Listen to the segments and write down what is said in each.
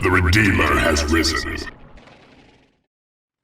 The Redeemer has risen.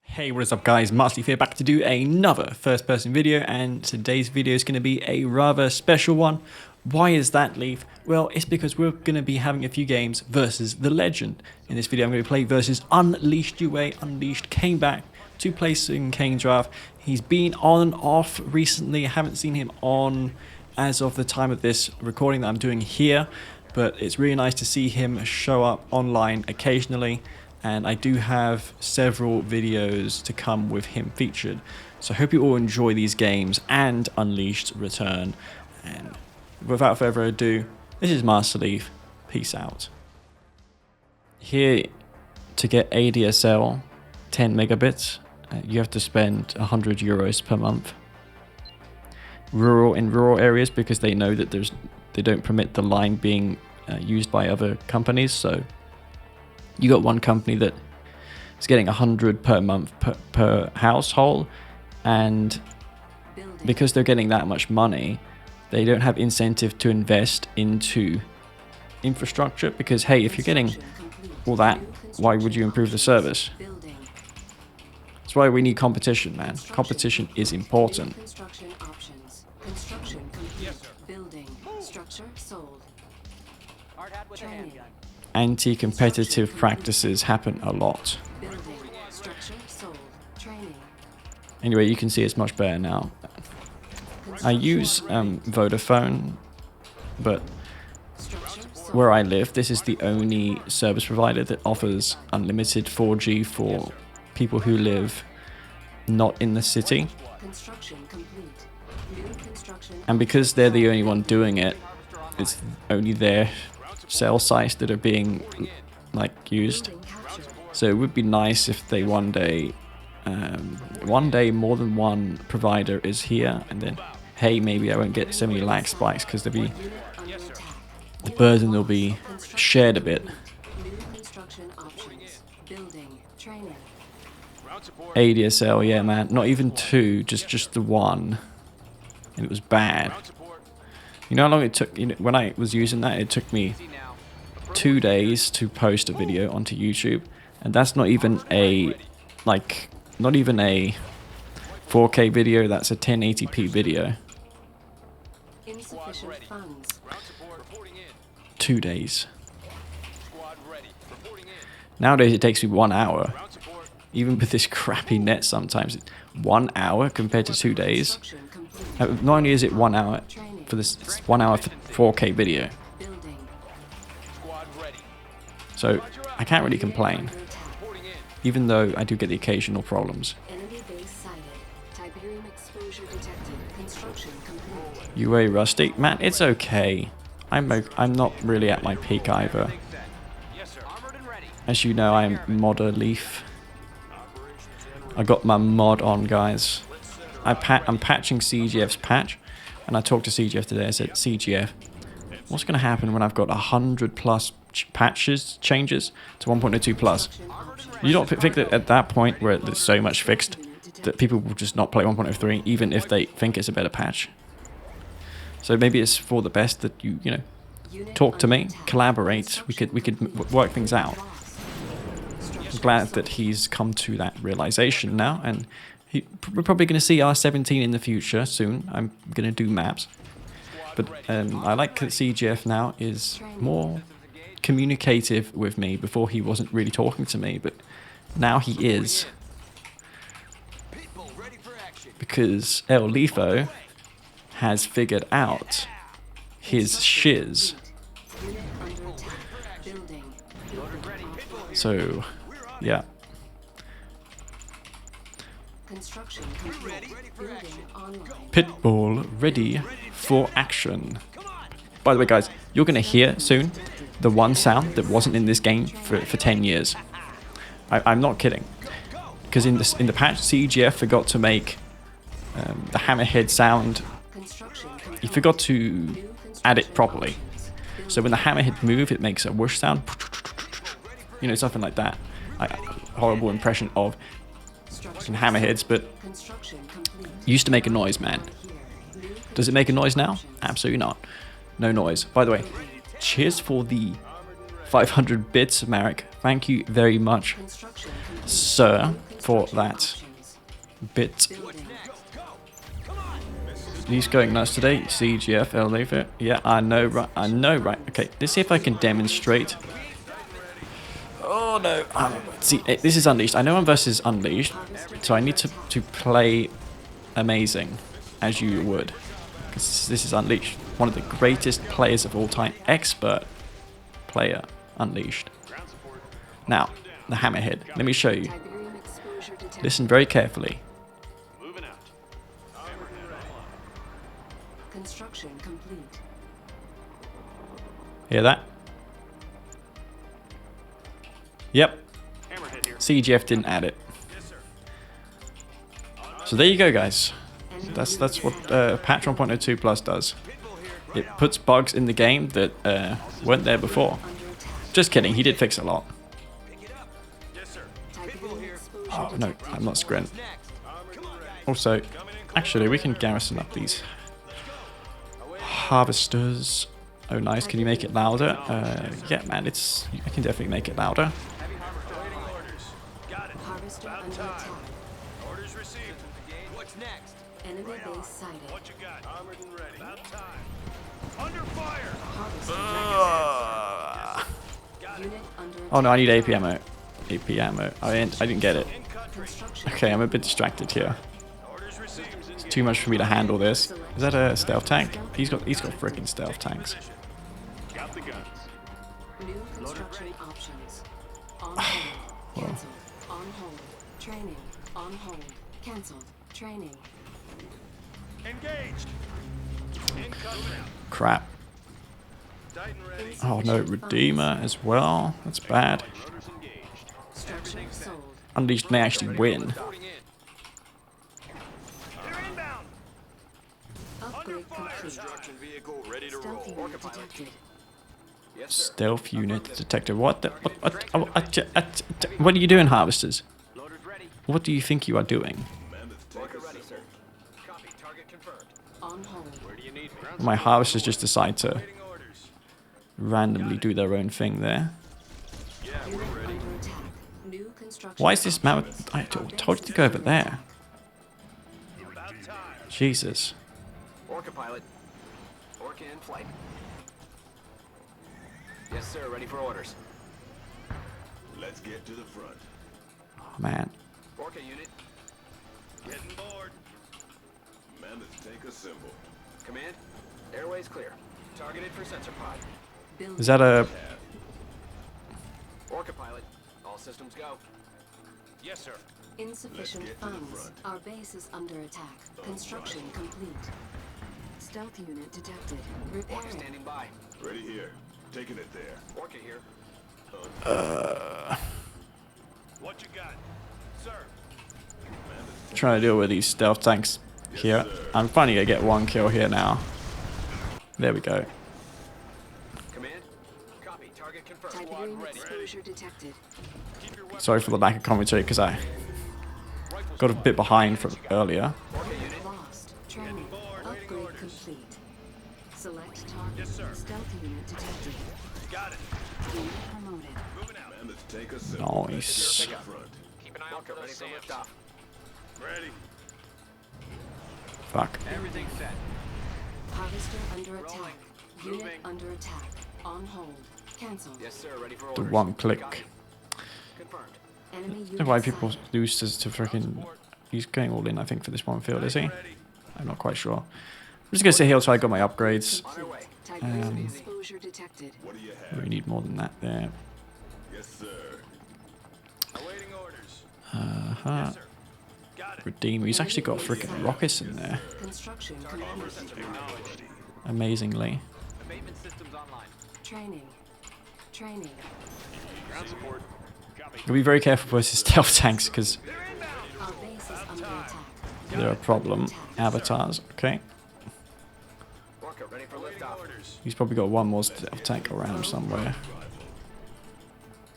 Hey, what is up guys, Masterleaf here, back to do another first person video, and today's video is going to be a rather special one. Why is that, Leaf? Well, it's because we're going to be having a few games versus the legend. In this video I'm going to play versus Unleashed UA. Unleashed came back to placing Kane draft. He's been on and off recently. I haven't seen him on as of the time of this recording that I'm doing here, but it's really nice to see him show up online occasionally. And I do have several videos to come with him featured. So I hope you all enjoy these games and Unleashed return. And without further ado, this is Masterleaf. Peace out. Here, to get ADSL 10 megabits, you have to spend 100 euros per month. In rural areas, because they know that they don't permit the line being used by other companies. So you got one company that is getting 100 per month per household, and because they're getting that much money, they don't have incentive to invest into infrastructure, because hey, if you're getting all that, why would you improve the service? That's why we need competition, man. Competition is important. Anti-competitive practices happen a lot. Anyway, you can see it's much better now. I use Vodafone, but where I live, this is the only service provider that offers unlimited 4G for people who live not in the city. And because they're the only one doing it, it's only their cell sites that are being used. So it would be nice if they one day more than one provider is here, and then hey, maybe I won't get so many lag spikes because the burden will be shared a bit. ADSL, yeah man, not even two, just the one, and it was bad. You know how long it took? You know, when I was using that, it took me 2 days to post a video onto YouTube, and that's not even a 4K video. That's a 1080p video. 2 days. Nowadays it takes me 1 hour. Even with this crappy net, sometimes 1 hour compared to 2 days. Not only is it 1 hour for this, it's 1 hour for 4K video. So I can't really complain, even though I do get the occasional problems. UA rusty, man, it's okay. I'm not really at my peak either. As you know, I'm modder Leaf. I got my mod on, guys. I'm patching CGF's patch, and I talked to CGF today. I said, CGF, what's going to happen when I've got 100 plus changes to 1.02 plus? You don't think that at that point where there's so much fixed that people will just not play 1.03 even if they think it's a better patch? So maybe it's for the best that you know, talk to me, collaborate. We could work things out. I'm glad that he's come to that realization now, and we're probably going to see R17 in the future soon. I'm going to do maps, but I like that CGF now is more communicative with me. Before he wasn't really talking to me, but now he is, because El Lifo has figured out his shiz. So yeah, Pitbull ready for action. By the way guys, you're gonna hear soon the one sound that wasn't in this game for 10 years. I'm not kidding, because in the patch, CGF forgot to make the hammerhead sound. He forgot to add it properly. So when the hammerhead move, it makes a whoosh sound. You know, something like that. Horrible impression of hammerheads, but used to make a noise, man. Does it make a noise now? Absolutely not. No noise. By the way, cheers for the 500 bits, Marek. Thank you very much, sir, for that bit. He's going nuts today. CGF, LA. Yeah, I know, right? I know, right? Okay, let's see if I can demonstrate. Oh no! See, this is Unleashed. I know I'm versus Unleashed, so I need to play amazing, as you would, because this is Unleashed. One of the greatest players of all time, expert player, Unleashed. Now, the hammerhead. Let me show you. Listen very carefully. Construction complete. Hear that? Yep. CGF didn't add it. So there you go, guys. That's what patch 1.02 plus does. It puts bugs in the game that weren't there before. Just kidding, he did fix a lot. Oh no, I'm not Scrent. Also, actually, we can garrison up these harvesters. Oh nice, can you make it louder? Yeah man, I can definitely make it louder. Harvester under attack. Orders received. What's next? Enemy base sighted. What you got? Armored and ready. About time. Under fire. Unit under attack. Oh no, I need AP ammo. AP ammo. I didn't get it. Okay, I'm a bit distracted here. It's too much for me to handle this. Is that a stealth tank? He's got freaking stealth tanks. Got the guns. New construction options. On hold. Cancelled. On hold. Training. On hold. Cancelled. Training. Engaged. Crap. Oh no, Redeemer as well. That's bad. Structure sold. Unleashed may actually win. Upgrade complete. Stealth unit detected. Stealth unit detected. What the? What are you doing, harvesters? What do you think you are doing? On hold. My harvesters just decide to randomly do their own thing there. Unit under attack. New construction. Why is this map? options. I told you to go over there. Jesus. Orca pilot. Orca in flight. Yes, sir. Ready for orders. Let's get to the front. Oh man. Orca unit. Getting board. Mammoth tank assemble. Command. Airways clear. Targeted for sensor pod. Building. Is that a? Orca pilot. All systems go. Yes, sir. Insufficient Let's get to the funds. front. Our base is under attack. Construction complete. Stealth unit detected. Orca Repairing. standing by. Ready here. Taking it there. Orca here. What you got? Sir. Trying to deal with these stealth tanks here. I'm finally gonna get one kill here now. There we go. Command. Copy. Target confirmed. Tiberium exposure detected. Sorry for the lack of commentary because I got a bit behind from earlier. Orca unit. Lost. Training. Upgrade complete. Select target. Stealth unit detected. Got it. Unit promoted. Moving out. Mammoth tank assemble. Nice. Get to the front. Keep an eye out for ready for liftoff. Ready. Fuck. Everything set. Harvester under attack. Unit under attack. On hold. Cancelled. Yes, sir. Ready for The orders. one click. Confirmed. Enemy I don't unit know why people sighted. lose to freaking. He's going all in, I think, for this one field, is he? I'm not quite sure. I'm just gonna sit here until I got my upgrades. On our way. Tiberium exposure detected. What do you have? We need more than that there. Yes, sir. Awaiting orders. Uh-huh. Got it. Redeemer. He's actually got freaking rockets in there. Construction complete. Amazingly. Abatement systems online. Training. Training. Ground support. Copy. Gotta be very careful with his stealth tanks because Our base is under attack. they're a problem. Avatars. Okay. Orca ready for liftoff. He's probably got one more stealth tank around somewhere.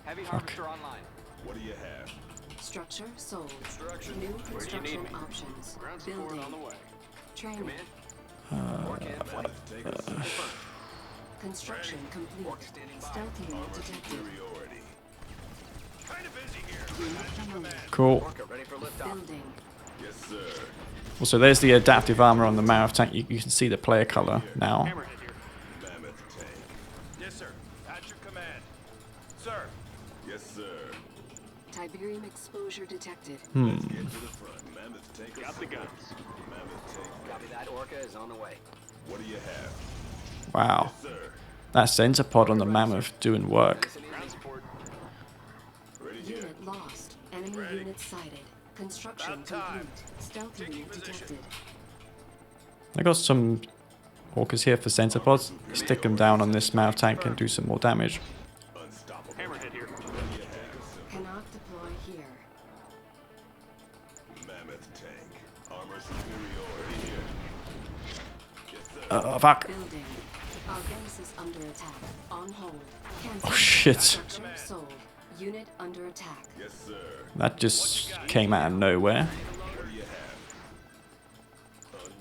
Heavy Fuck. harvester online. What do you have? Structure sold. New construction options. Building. way. Training. Orca in flight. Mammoth tank assemble. Construction complete. Stealth unit detected. Superiority. Kind of busy here. Unit promoted. Cool. Orca ready for liftoff. Building. Yes, sir. Also, there's the adaptive armor on the Mammoth tank. You can see the player color now. Hammerhead here. Mammoth tank. Yes, sir. At your command. Sir. Yes, sir. Tiberium exposure detected. Get to the front. Mammoth tank. Got the guns. Mammoth tank. Copy that. Orca is on the way. What do you have? Wow. Sir. That sensor pod on the Mammoth doing work. Ground support. Ready here. Unit lost. Enemy Ready. unit sighted. Construction About time. complete. Stealth Taking unit position. detected. I got some Orcas here for sensor pods. Stick them down on this Mammoth tank and do some more damage. Unstoppable. Hammerhead here. Cannot deploy here. Mammoth tank. Armor superiority here. Yes, sir. Fuck. Building. Our base is under attack. On hold. Cancel. Oh shit. Structure sold. Unit under attack. Yes, sir. That just came out of nowhere. What do you have?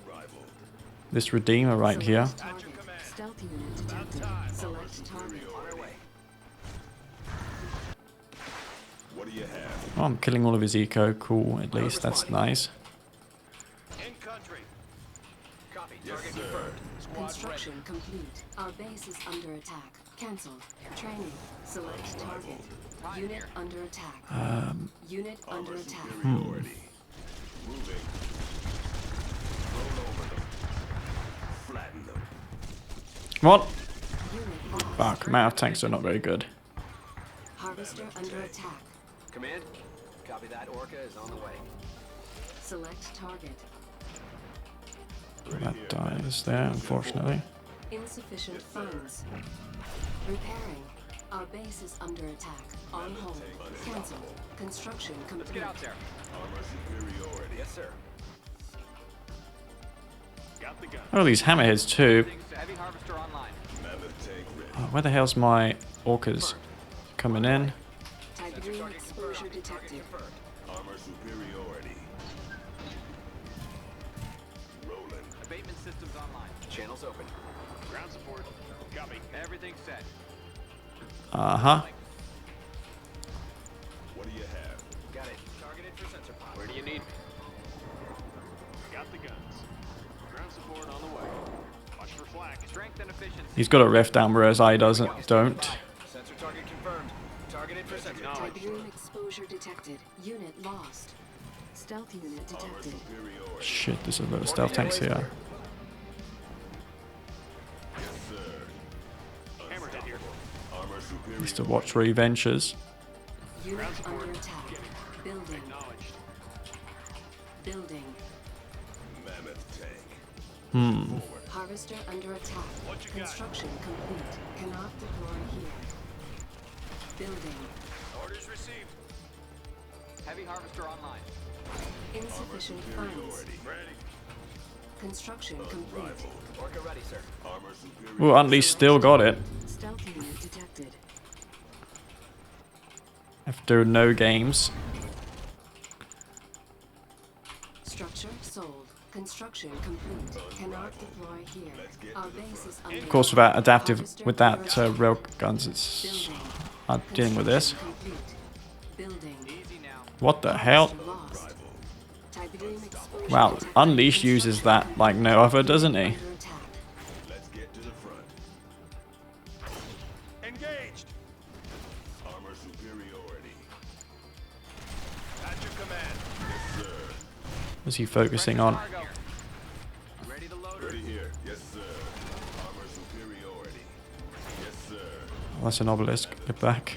Unrivaled. This Redeemer right here. Select target. Stealth unit detected. Select target. On our way. What do you have? Oh, I'm killing all of his eco. Cool, at least. That's nice. In country. Copy. Yes, Target sir. confirmed. Squad Construction complete. Our base is under attack. Cancelled. Training. Select target. Unit under attack. Unit under attack. Superiority. Moving. Roll over them. Flatten them. What? Unit lost. Fuck, Mammoth tanks are not very good. Harvester under attack. Command. Copy that. Orca is on the way. Select target. That dies there, unfortunately. Insufficient funds. Repairing. Our base is under attack. On hold. Cancel. Construction Let's complete. get out there. Armor superiority. Yes, sir. Got the gun. Oh, these hammerheads too. Heavy harvester online. Mammoth tank ready. Oh, where the hell's my Orcas coming in? Tiberium exposure detected. Confirmed. Armor superiority. Rolling. Abatement systems online. Channels open. Ground support. Copy. Everything's set. Uh-huh. What do you have? Got it. Targeted for sensor pod. Where do you need me? Got the guns. Ground support on the way. Watch for flak. Strength and efficiency. He's got a ref down, whereas I don't. Sensor target confirmed. Targeted for sensor. Tiberium exposure detected. Unit lost. Stealth unit detected. Superiority. Shit, there's a lot of stealth tanks here. Yes, sir. Hammerhead here. Armor superiority. Needs to watch where he ventures. Unit under attack. Building. Acknowledged. Building. Mammoth tank. Harvester under attack. What you got? Construction complete. Cannot deploy here. Building. Orders received. Heavy harvester online. Insufficient funds. Superiority. Ready. Construction complete. Orca ready, sir. Armor superiority. Ooh, Unleashed still got it. Stealth unit detected. After no games. Structure sold. Construction complete. Cannot deploy here. Our base is under Of course, without adaptive, Harvester with that under attack. rail guns, it's Building. hard dealing with this. Complete. Building. Easy now. What the hell? Lost. Tiberium exposure Wow, detected. Unleashed uses that like no other, doesn't he? Under attack. Let's get to the front. Engaged. Armor superiority. At your command. Yes, sir. What's he focusing on? Cargo. Ready to load her. Ready here. Yes, sir. Armor superiority. Yes, sir. Oh, that's an obelisk. Get back.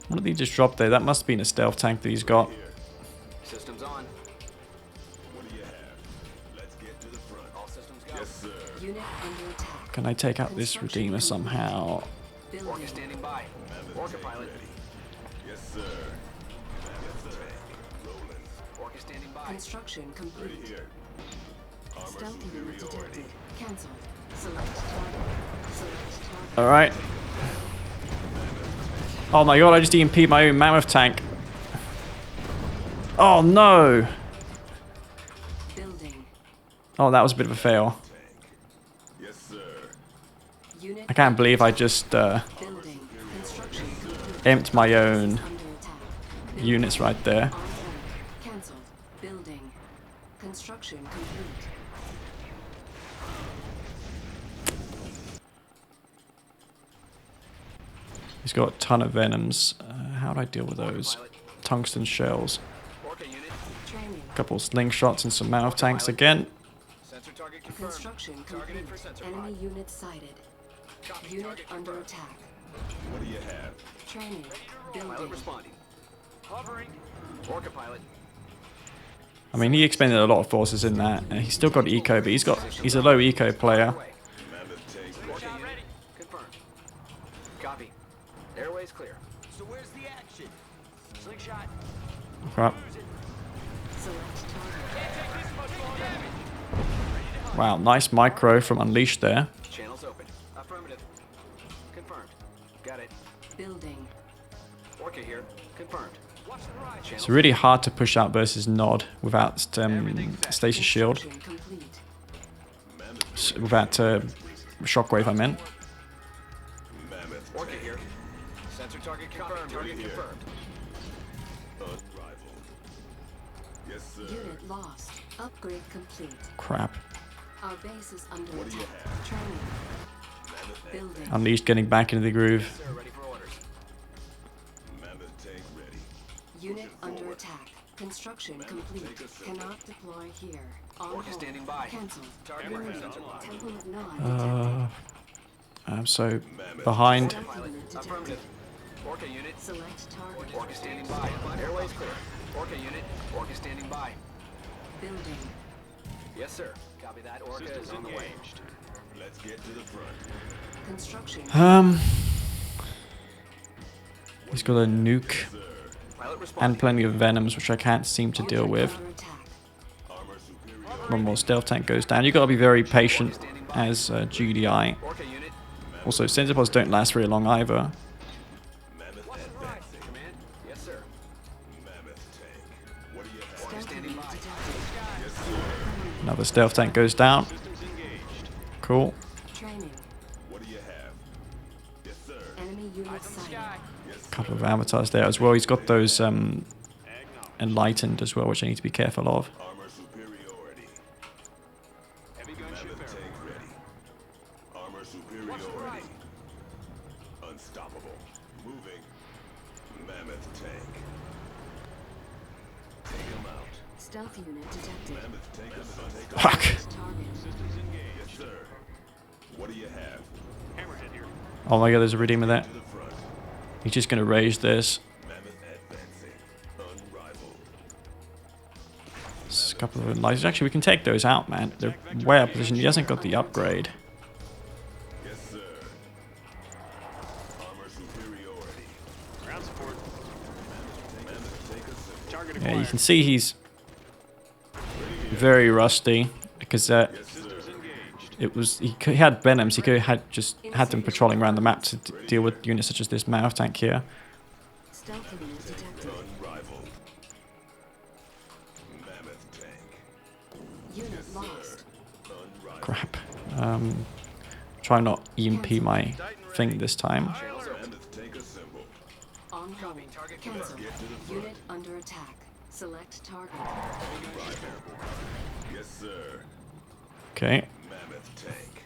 What did he just drop there? That must have been a stealth tank that he's got. Here. Systems on. What do you have? Let's get to the front. All systems go. Yes, sir. Unit under attack. Can I take out this Redeemer somehow? Orca Building. standing by. Orca pilot. Yes, sir. Mammoth tank. Rolling. Orca standing by. Construction Ready complete. here. Armor Stealth unit superiority. detected. Cancelled. Select target. Select target. Alright. Oh my god, I just EMP'd my own Mammoth tank. Oh no! Building. Oh, that was a bit of a fail. Yes, sir. Unit I can't believe I just building. Construction complete. emptied my own Under attack. units right there. On hold. Cancelled. Building. Construction complete. He's got a ton of venoms. How do I deal with those? Tungsten shells. Orca unit. Training. A couple of slingshots and some mouth tanks again. Sensor target confirmed. Construction Targeted complete. for sensor Enemy pod. unit sighted. Copy. Unit Target under confirmed. attack. What do you have? Training. Pilot Building. responding. Hovering. Orca pilot. I mean, he expended a lot of forces in that, and he's still got eco, but he's a low eco player. Away. Mammoth tank Orca ready. unit. Confirmed. Copy. Airways clear. So where's the action? Slingshot. Crap. Select target. Can't take this much more damage. Wow, nice micro from Unleashed there. Channels open. Affirmative. Confirmed. Got it. Building. Orca here. Confirmed. Watch the rise. Channels It's really hard to push out versus Nod without stasis shield, Construction complete. without shockwave I meant. Mammoth Orca tank. here. Sensor target confirmed. Target here. confirmed. Unrivaled. Yes, sir. Unit lost. Upgrade complete. Crap. Our base is under What do you attack. have? Training. Mammoth Building. Unleashed getting back into the groove. Sir, ready for orders. Mammoth tank ready. Unit under attack. Construction complete. Cannot deploy here. On Orca hold. standing by. Cancelled. Target Warning. sensor pod. Temple of Nod I'm so behind. detected. Stealth unit detected. Affirmative. Orca unit. Select target. Orca standing by. Airways clear. Orca unit. Orca standing by. Building. Yes, sir. Copy that. Orca is on the way. Let's get to the front. Construction. He's got a nuke Pilot and responding. plenty of venoms, which I can't seem to deal with. Under attack. Armor superior. One more stealth tank goes down. You got to be very patient as GDI. Orca unit. Also, Sensorpods don't last very long either. Mammoth advancing. Command. Yes, sir. Mammoth tank. What do you have? Stealth standing unit by. detected. Another stealth tank goes down. Cool. Training. What do you have? Yes, sir. Enemy unit sighted. Couple of avatars there as well. He's got those enlightened as well, which I need to be careful of. Armor superiority. Heavy gunship Mammoth barrel. tank ready. Armor superiority. Unstoppable. Moving. Mammoth tank. Take him out. Stealth unit detected. Mammoth tank is unstoppable. Fuck. Target. Yes, sir. What do you have? Hammerhead here. Oh my god, there's a Redeemer there. To the front. He's just going to raise this. Mammoth advancing. Unrivaled. There's a couple of enlightened. Actually, we can take those out, man. They're way up positioned. He hasn't got the upgrade. Yes, sir. Armor superiority. Ground support. Mammoth tank assembled. Target Yeah, you acquired. can see he's very rusty because he had venoms. He could have just had them patrolling around the map to deal with units such as this mouth tank here. Stealth unit detected. Unrivaled. Mammoth tank. Unit lost. Unrivaled. Crap. Try not EMP my thing this time. Mammoth tank assembled. On hold. Cancel. Unit under attack. Select target. Yes, sir. Okay. Mammoth tank.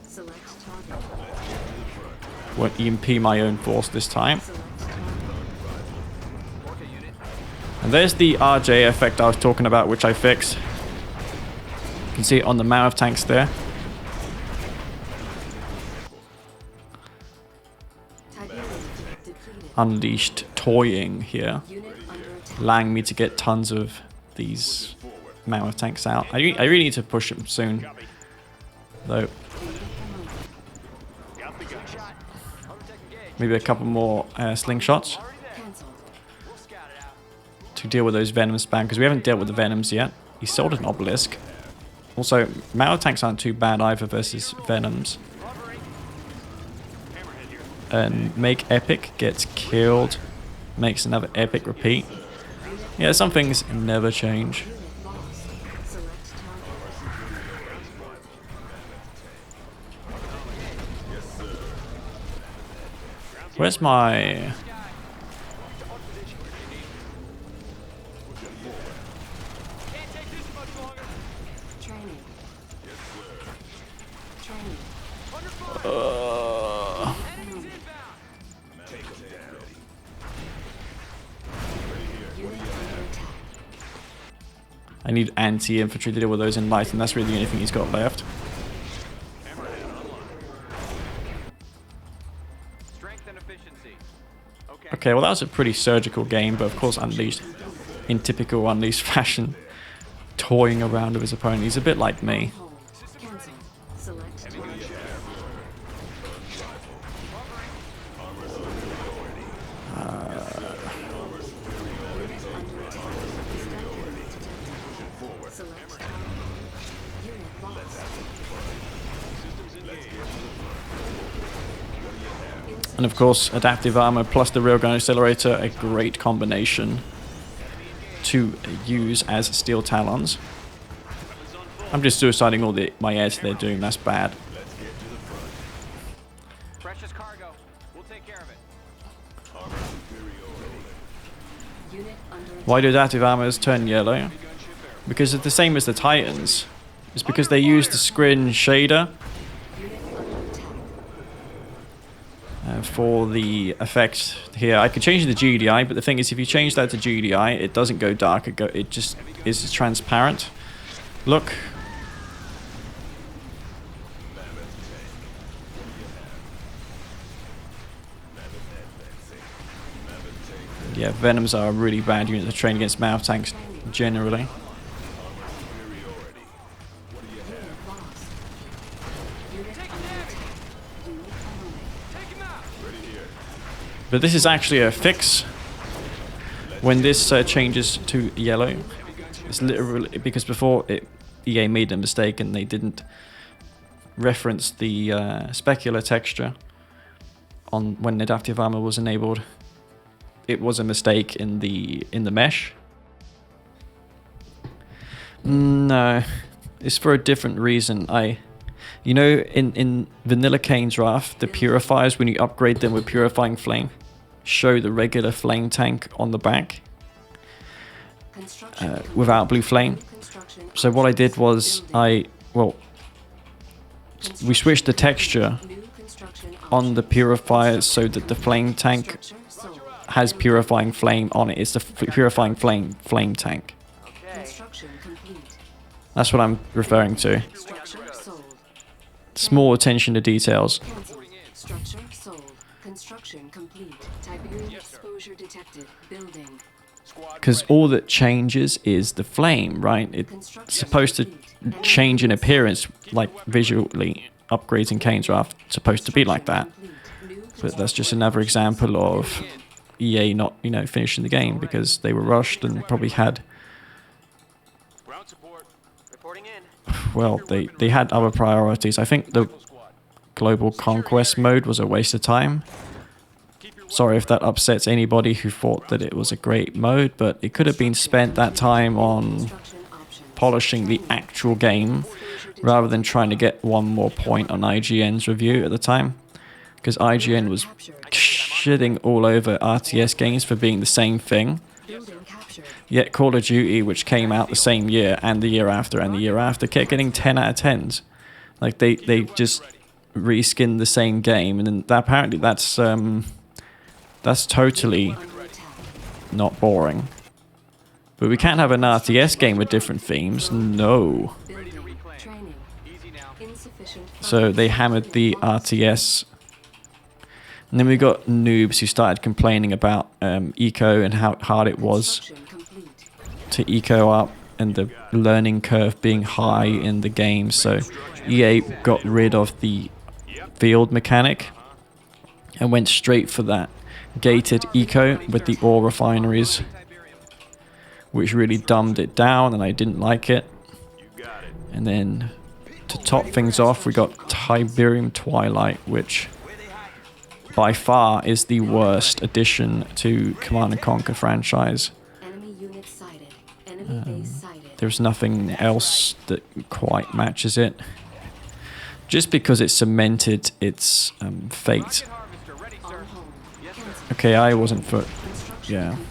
Select target. Won't EMP my own force this time. Select target. Orca unit. And there's the RJ effect I was talking about, which I fixed. You can see it on the mouth tanks there. Tiberium depleted. Unleashed toying here, Unit under attack. allowing me to get tons of these mouth tanks out. I really need to push them soon, though. Got the gunshot. Maybe a couple more slingshots Cancelled. We'll scout it out. to deal with those venom spam, because we haven't dealt with the venoms yet. He sold an obelisk. Also, mouth tanks aren't too bad either versus venoms. Hovering. Hammerhead here. And make epic gets killed, makes another epic repeat. Yeah, some things never change. Unit lost. Select target. Where's my... Can't take this much longer. Training. Training. Under fire. Enemies inbound. Unit under attack. I need anti-infantry to deal with those in light, and that's really the only thing he's got left. Strength and efficiency. Okay. Okay, well that was a pretty surgical game, but of course Unleashed, in typical Unleashed fashion, toying around with his opponent. He's a bit like me. Hold. Cancel. Select target. Select target. Unit lost. And of course, adaptive armor plus the railgun accelerator, a great combination to use as steel talons. I'm just suiciding all my airs they're doing, that's bad. Precious cargo. We'll take care of it. Unit under attack. Why do adaptive armors turn yellow? Because it's the same as the Titans. It's because they use the screen shader Unit under attack. for the effect here. I could change the GDI, but the thing is, if you change that to GDI, it doesn't go dark. It just is transparent. Look. Yeah, Venoms are a really bad unit to train against Mav tanks generally. Unit lost. Unit under attack. Unit eliminated. Take him out. But this is actually a fix when this changes to yellow. It's literally because before EA made a mistake and they didn't reference the specular texture on when adaptive armor was enabled. It was a mistake in the mesh. No, it's for a different reason. You know, in vanilla Kane's Wrath, the purifiers, when you upgrade them with purifying flame, show the regular flame tank on the back Construction without blue flame. construction So what I did was we switched the texture new construction on the purifiers so that the flame tank structure sold. has purifying flame on it. It's the purifying flame tank. Construction complete. That's what I'm referring to. Structure sold. Small attention to details. Cancel. Structure sold. Construction complete. Tiberium exposure detected. Building. Because all that changes is the flame, right? It's supposed to change in appearance, like visually. Upgrades in Kane's Wrath supposed to be like that. But that's just another example of EA not, finishing the game because they were rushed and probably had, Ground support. Reporting in. well, they had other priorities. I think the global conquest mode was a waste of time. Sorry if that upsets anybody who thought that it was a great mode, but it could have been spent that time on Construction options. polishing the actual game rather than trying to get one more point on IGN's review at the time. Because IGN was shitting all over RTS games for being the same thing. Building captured. Yet Call of Duty, which came out the same year and the year after and the year after, kept getting 10 out of 10s. Like they just reskinned the same game, and then apparently that's totally Under attack. not boring. But we can't have an RTS game with different themes. No. Building. Training. Insufficient. So they hammered the RTS. And then we got noobs who started complaining about eco and how hard it was Construction complete. to eco up and the learning curve being high in the game. So EA got rid of the field mechanic and went straight for that gated eco with the ore refineries, which really dumbed it down and I didn't like it. And then to top things off, we got Tiberium Twilight, which by far is the worst addition to Command & Conquer franchise. Enemy unit sighted. Enemy base sighted. There's nothing else that quite matches it. Just because it cemented its fate. Harvester ready, On sir. home. Okay, I wasn't for... Construction Yeah. complete.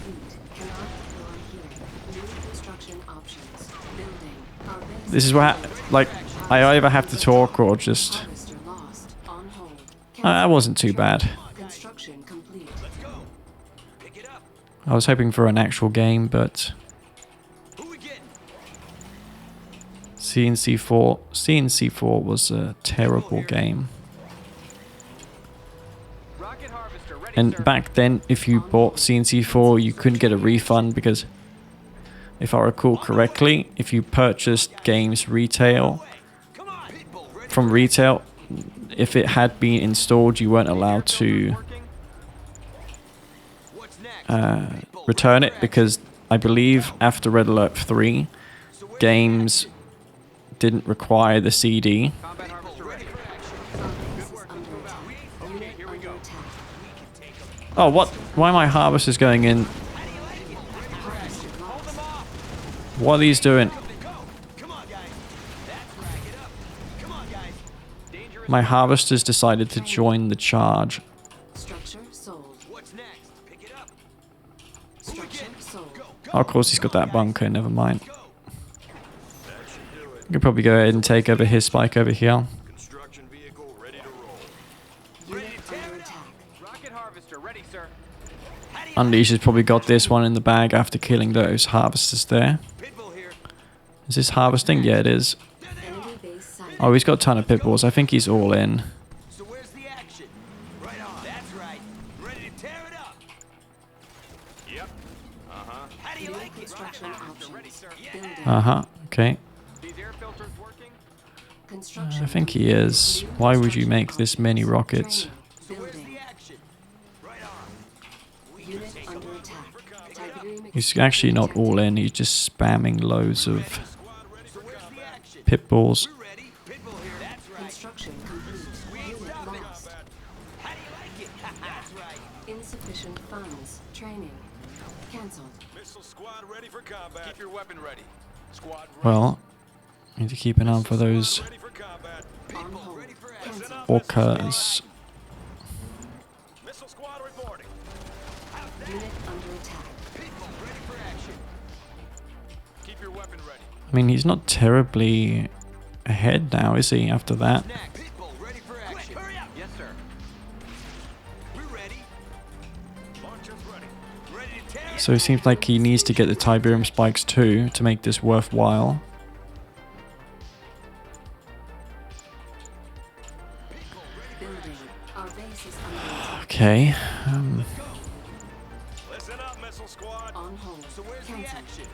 Cannot deploy here. New construction options. Building. Our base This is what... Like, I either have to talk or just... harvester lost. On hold. That wasn't too bad. Construction complete. Let's go. Pick it up. I was hoping for an actual game, but... Who we getting? C&C3 was a terrible game. Rocket harvester ready, And sir. back then, if you bought C&C3, you couldn't get a refund because, if I recall correctly, if you purchased games retail, Come on. Pitbull ready. from retail, if it had been installed, you weren't allowed to Working? What's next? return it because I believe after Red Alert 3, games didn't require the CD. Combat harvester ready. Our base is under attack. Unit under attack. Oh, what? Why are my harvesters going in? Harvester lost. What are these doing? Come on, guys. That's right. Get up. Come on, guys. Dangerous. My harvesters decided to join the charge. Structure sold. What's next? Pick it up. Structure sold. Oh, of course, he's got that bunker. Never mind. Go. That should do it. You could probably go ahead and take over his spike over here. Construction vehicle ready to roll. Unit under attack. Rocket harvester ready, sir. Unleash has probably got this one in the bag after killing those harvesters there. Pitbull here. Is this harvesting? Yeah, it is. Enemy base sighted. Oh, he's got a ton of pitbulls. I think he's all in. So where's the action? Right on. That's right. Ready to tear it up. Yep. Uh-huh. How do you New like it? construction options. Building. Uh-huh. Okay. These air filters working? Construction. I think he is. Why would you make this many rockets? Where's Building. the action? Right on. Unit under attack. Tiberium He's actually not all in. He's just spamming loads of Squad ready for where's the action? pitbulls. We're ready. Pitbull here. That's right. Construction complete. Unit lost. How do you like it? That's right. Insufficient funds. Training. Cancelled. Missile squad ready for combat. Keep your weapon ready. Squad ready. Well, need to keep an eye on for those Ready for combat. On Pitbull hold. ready for action. Cancelled. orcas. Missile squad reporting. Unit under attack. Pitbull ready for action. Keep your weapon ready. I mean, he's not terribly ahead now, is he, after that? Next. Pitbull ready for action. Hurry up. Yes, sir. We're ready. Launchers ready. Ready to tear it. So it seems like he needs to get the Tiberium spikes too to make this worthwhile. Building. Our base is under attack. Okay. Listen up, missile squad. On hold. So where's the Cancelled. action?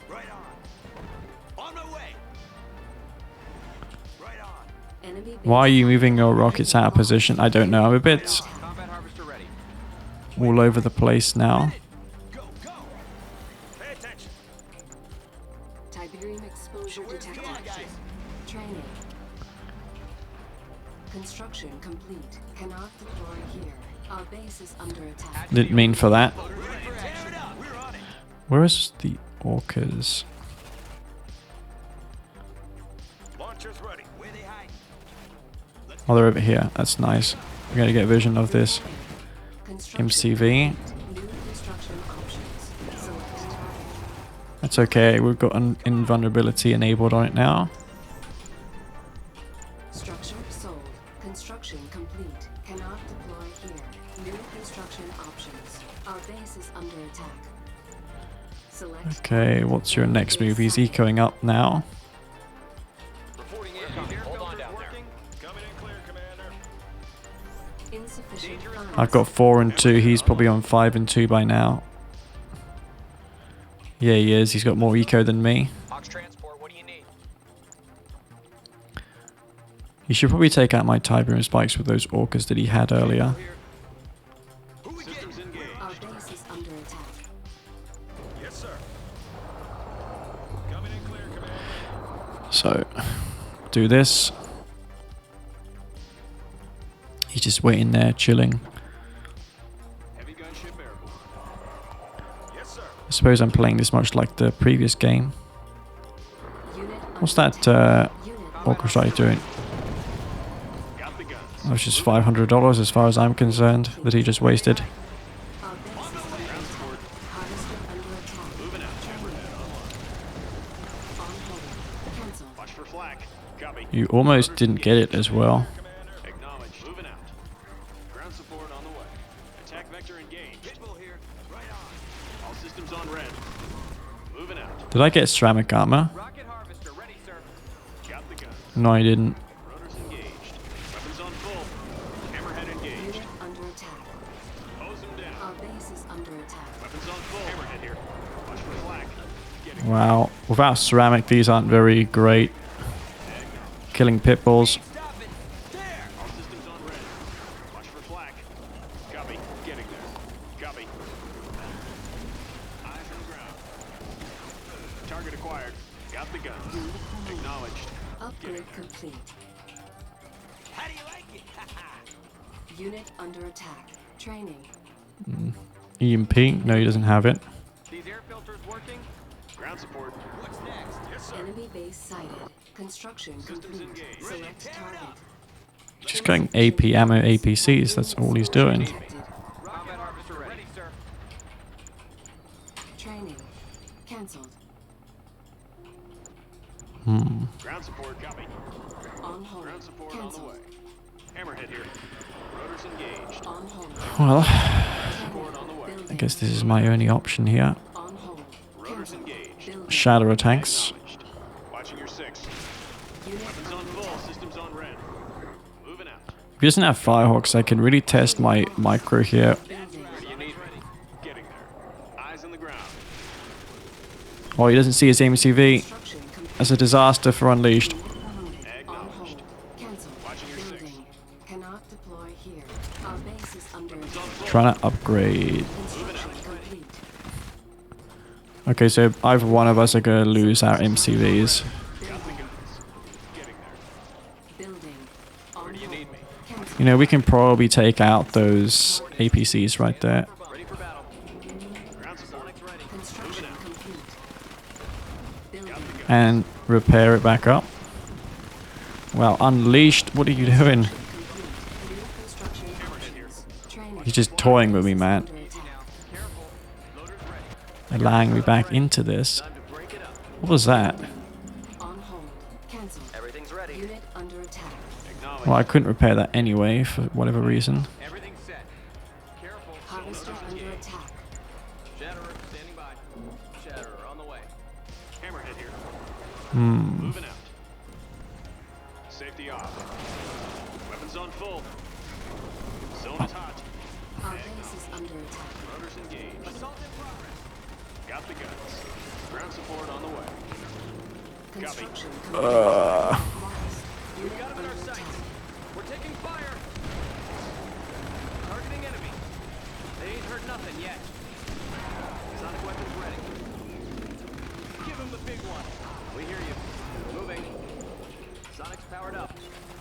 Right on. On my way. Right on. Enemy base Why are you moving your rockets out of position? I don't know. I'm a bit Combat harvester ready. all over the place now. Go, go. Pay attention. Tiberium exposure Where's the detected. action? Training. Construction complete. Cannot deploy here. Our base is under attack. Didn't mean for that. Ready to tear it up. We're on it. Where's the orcas? Launchers ready. Where they hide? Oh, they're over here. That's nice. We gotta get a vision of this. Construction MCV. complete. New construction options. Select target. That's okay. We've got an invulnerability enabled on it now. Structure sold. Construction complete. Cannot deploy here. New construction options. Our base is under attack. Select. Okay, what's your next move? He's ecoing up now. Reporting in. Air Hold on filters down there. working? Coming in clear, Commander. Insufficient funds. I've got 4 and 2. He's probably on 5 and 2 by now. Yeah, he is. He's got more eco than me. Ox transport, what do you need? He should probably take out my Tiberium spikes with those orcas that he had earlier. Who we getting? Our base is under attack. Yes, sir. Coming in clear, Commander. So, do this. He's just waiting there, chilling. Heavy gunship airborne. Yes, sir. I suppose I'm playing this much like the previous game. Unit What's under that attack. Unit orchestra doing? Got the guns. That was just $500 as far as I'm concerned that he just wasted. Our base is under attack. Harvester under attack. Moving out. Chamberhead On hold. Cancel. Watch for flak. Copy. You almost didn't get it as well. Acknowledged. Moving out. Ground support on the way. Attack vector engaged. Pitbull here. Right on. All systems on red. Moving out. Did I get ceramic armor? Rocket harvester ready, sir. Got the gun. No, I didn't. Rotors engaged. Weapons on full. Hammerhead engaged. Unit under attack. Hose him down. Our base is under attack. Weapons on full. Hammerhead here. Watch for flak. Getting Wow. Without ceramic, these aren't very great. Killing pit bulls. Stop it. There. All systems on red. Watch for flak. Copy. Getting there. Copy. Eyes on the ground. Target acquired. Got the gun. Acknowledged. Upgrade complete. How do you like it? Unit under attack. Training. EMP? No, he doesn't have it. These air filters working? Ground support. What's next? Yes, sir. Enemy base sighted. Construction complete. engaged. Select target. Just going AP ammo APCs, that's all he's doing. Detected. Combat harvester ready, sir. Training. Cancelled. Ground support. Copy. On hold. Ground support on the Cancelled. way. Hammerhead here. Rotors engaged. On hold. Well, Support on the way. I guess this is my only option here. On hold. Rotors Cancelled. engaged. Building. Shadow attacks. Acknowledged. Watching your 6. Unit Weapons on under full. attack. Systems on red. Moving out. If he doesn't have Firehawks, I can really test my micro here. Building. Where do you need me? Getting there. Eyes on the ground. Oh, he doesn't see his AMCV. Construction complete. That's a disaster for Unleashed. On Acknowledged. hold. Cancel. Watching your 6. Building. Cannot deploy here. Our base is under Weapons on attack. full. Trying to upgrade. Construction complete. Okay, so either one of us are going to lose our MCVs. Building. Getting there. Building. On hold. Cancel. You know, we can probably take out those APCs right there. Ready for battle. Ground support. Ready. Construction complete. Building. And repair it back up. Well, Unleashed, what are you doing? Complete. New construction options. Training. He's just toying with me, man. Under attack. Careful. Loaders ready. Allowing me back into this. Time to break it up. What was that? On hold. Cancel. Everything's ready. Unit under attack. Acknowledged. Well, I couldn't repair that anyway, for whatever reason. Everything's set. Careful. Harvester under attack. Shatterer standing by. Shatterer on the way. Hammerhead here. Hmm. Moving out. Safety off. Weapons on full. Zone is hot. Our base is under attack. Rotors engaged. Assault in progress. Got the guns. Ground support on the way. Construction complete. Lost. Unit Got him in under our attack. sights. We're taking fire. Targeting enemy. They ain't heard nothing yet. Sonic weapons ready. Give him the big one. We hear you. Moving. Sonic's powered up.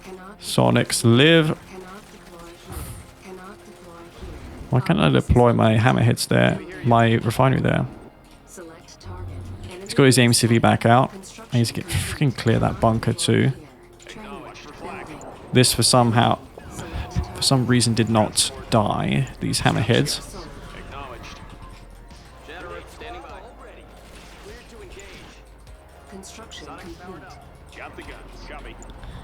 Cannot Sonics live. cannot deploy here. Cannot deploy here. Why can't I deploy my hammerheads there? My refinery there. Select target. He's got his AMCV back out. I need to get freaking clear that bunker too. This for some reason did not die. These hammerheads. Acknowledged. Shatterer standing by. Ready. Cleared to engage. Construction Sonic's powered complete. up. Got the guns. Copy.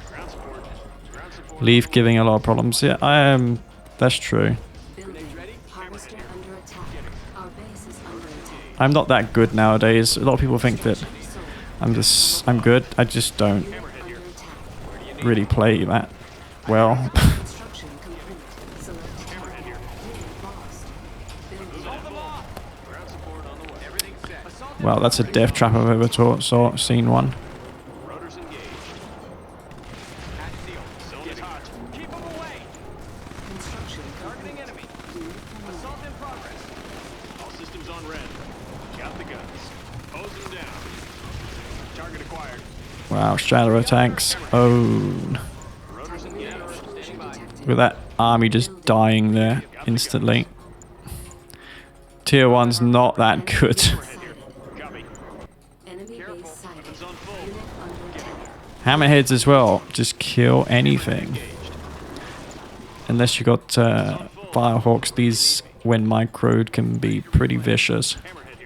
Ground support. Ground support. Leaf giving a lot of problems. Yeah, I am. That's true. Building. Harvester under attack. Our base is under attack. I'm not that good nowadays. A lot of people think that I'm good. I just don't Under attack. really play that well. Construction complete. Select target. Unit lost. Building. Ground support on the way. Everything's set. Assault Well, that's a death trap I've ever seen one. Rotors engaged. Hatch sealed. Zone is hot. Keep them away. Construction Targeting enemy. Assault in progress. All systems on red. Got the guns. Hose them down. Target acquired. Wow, shadow attacks. Oh, Rotors engaged. Standing by. look at that army just dying there instantly. Tier 1's not that good. Hammerhead here. Copy. Enemy base sighted. Weapons on full. Unit under attack. Hammerheads as well. Just kill anything. Engaged. unless you got Firehawks, these when microed can be pretty vicious.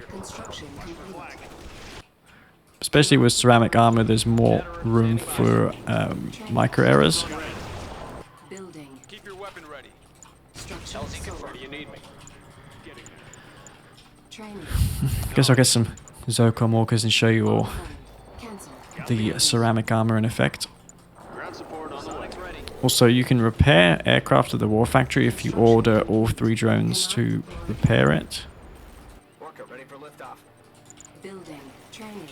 Construction complete. Especially with ceramic armor, there's more room for micro errors. Building. Keep your weapon ready. Structure LZ confirmed. sold. Do you need me? Training. I guess I'll get some ZOCOM walkers and show you all Cancel. the ceramic armor in effect. Ground support on the way. Ready. Also, you can repair aircraft at the War Factory if you order all 3 drones to repair it. Orca, ready for liftoff. Building. Training.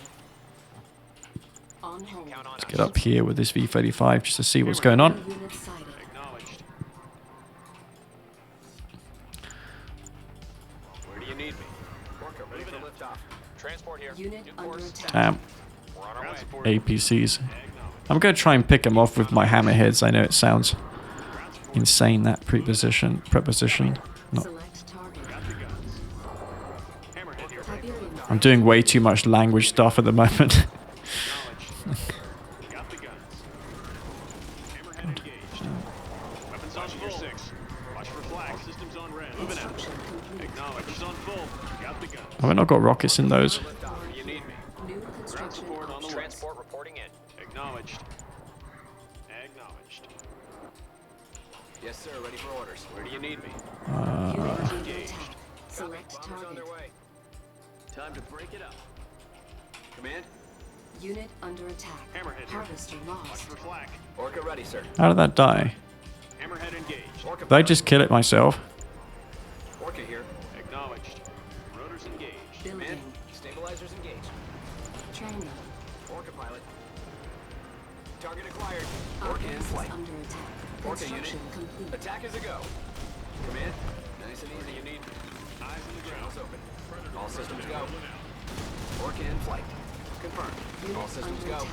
On hold. Count on Let's us. get up here with this V-35 just to see what's going on. Unit sighted. Acknowledged. Where do you need me? Orca, ready for liftoff. Transport here. Unit New under course. attack. Damn, We're on our way. APCs. I'm going to try and pick them off with my hammerheads. I know it sounds insane, that preposition. No, Select target. Hammerhead here. Tiberium. I'm doing way too much language stuff at the moment. Acknowledged. Got the guns. Hammerhead engaged. Weapons on full. 6. Watch for flag. Systems on red. Moving out. Construction complete. Acknowledged. Weapons on full. Got the guns. Have I not got rockets in those? Where do you need me? New Ground construction support on the way. Transport reporting in. Acknowledged. Acknowledged. Yes, sir, ready for orders. Where do you need me? Unit under attack. Select Bombers on target. their way. Time to break it up. Command? Unit under attack. Hammerhead here. Harvester Watch lost. for flak. Orca ready, sir. How did that die? Hammerhead engaged. Orca, Did I just kill it myself? Orca here. Acknowledged. Rotors engaged. Command? Building. Stabilizers engaged. Training. Orca pilot. Target acquired. Our Orca in base is flight. under attack. Orca unit. Construction complete. Attack is a go. Command? Nice and Where do easy. you need me? Eyes on the ground. Channels open. All systems go. Orca in flight. Confirmed. Unit All systems under go. attack.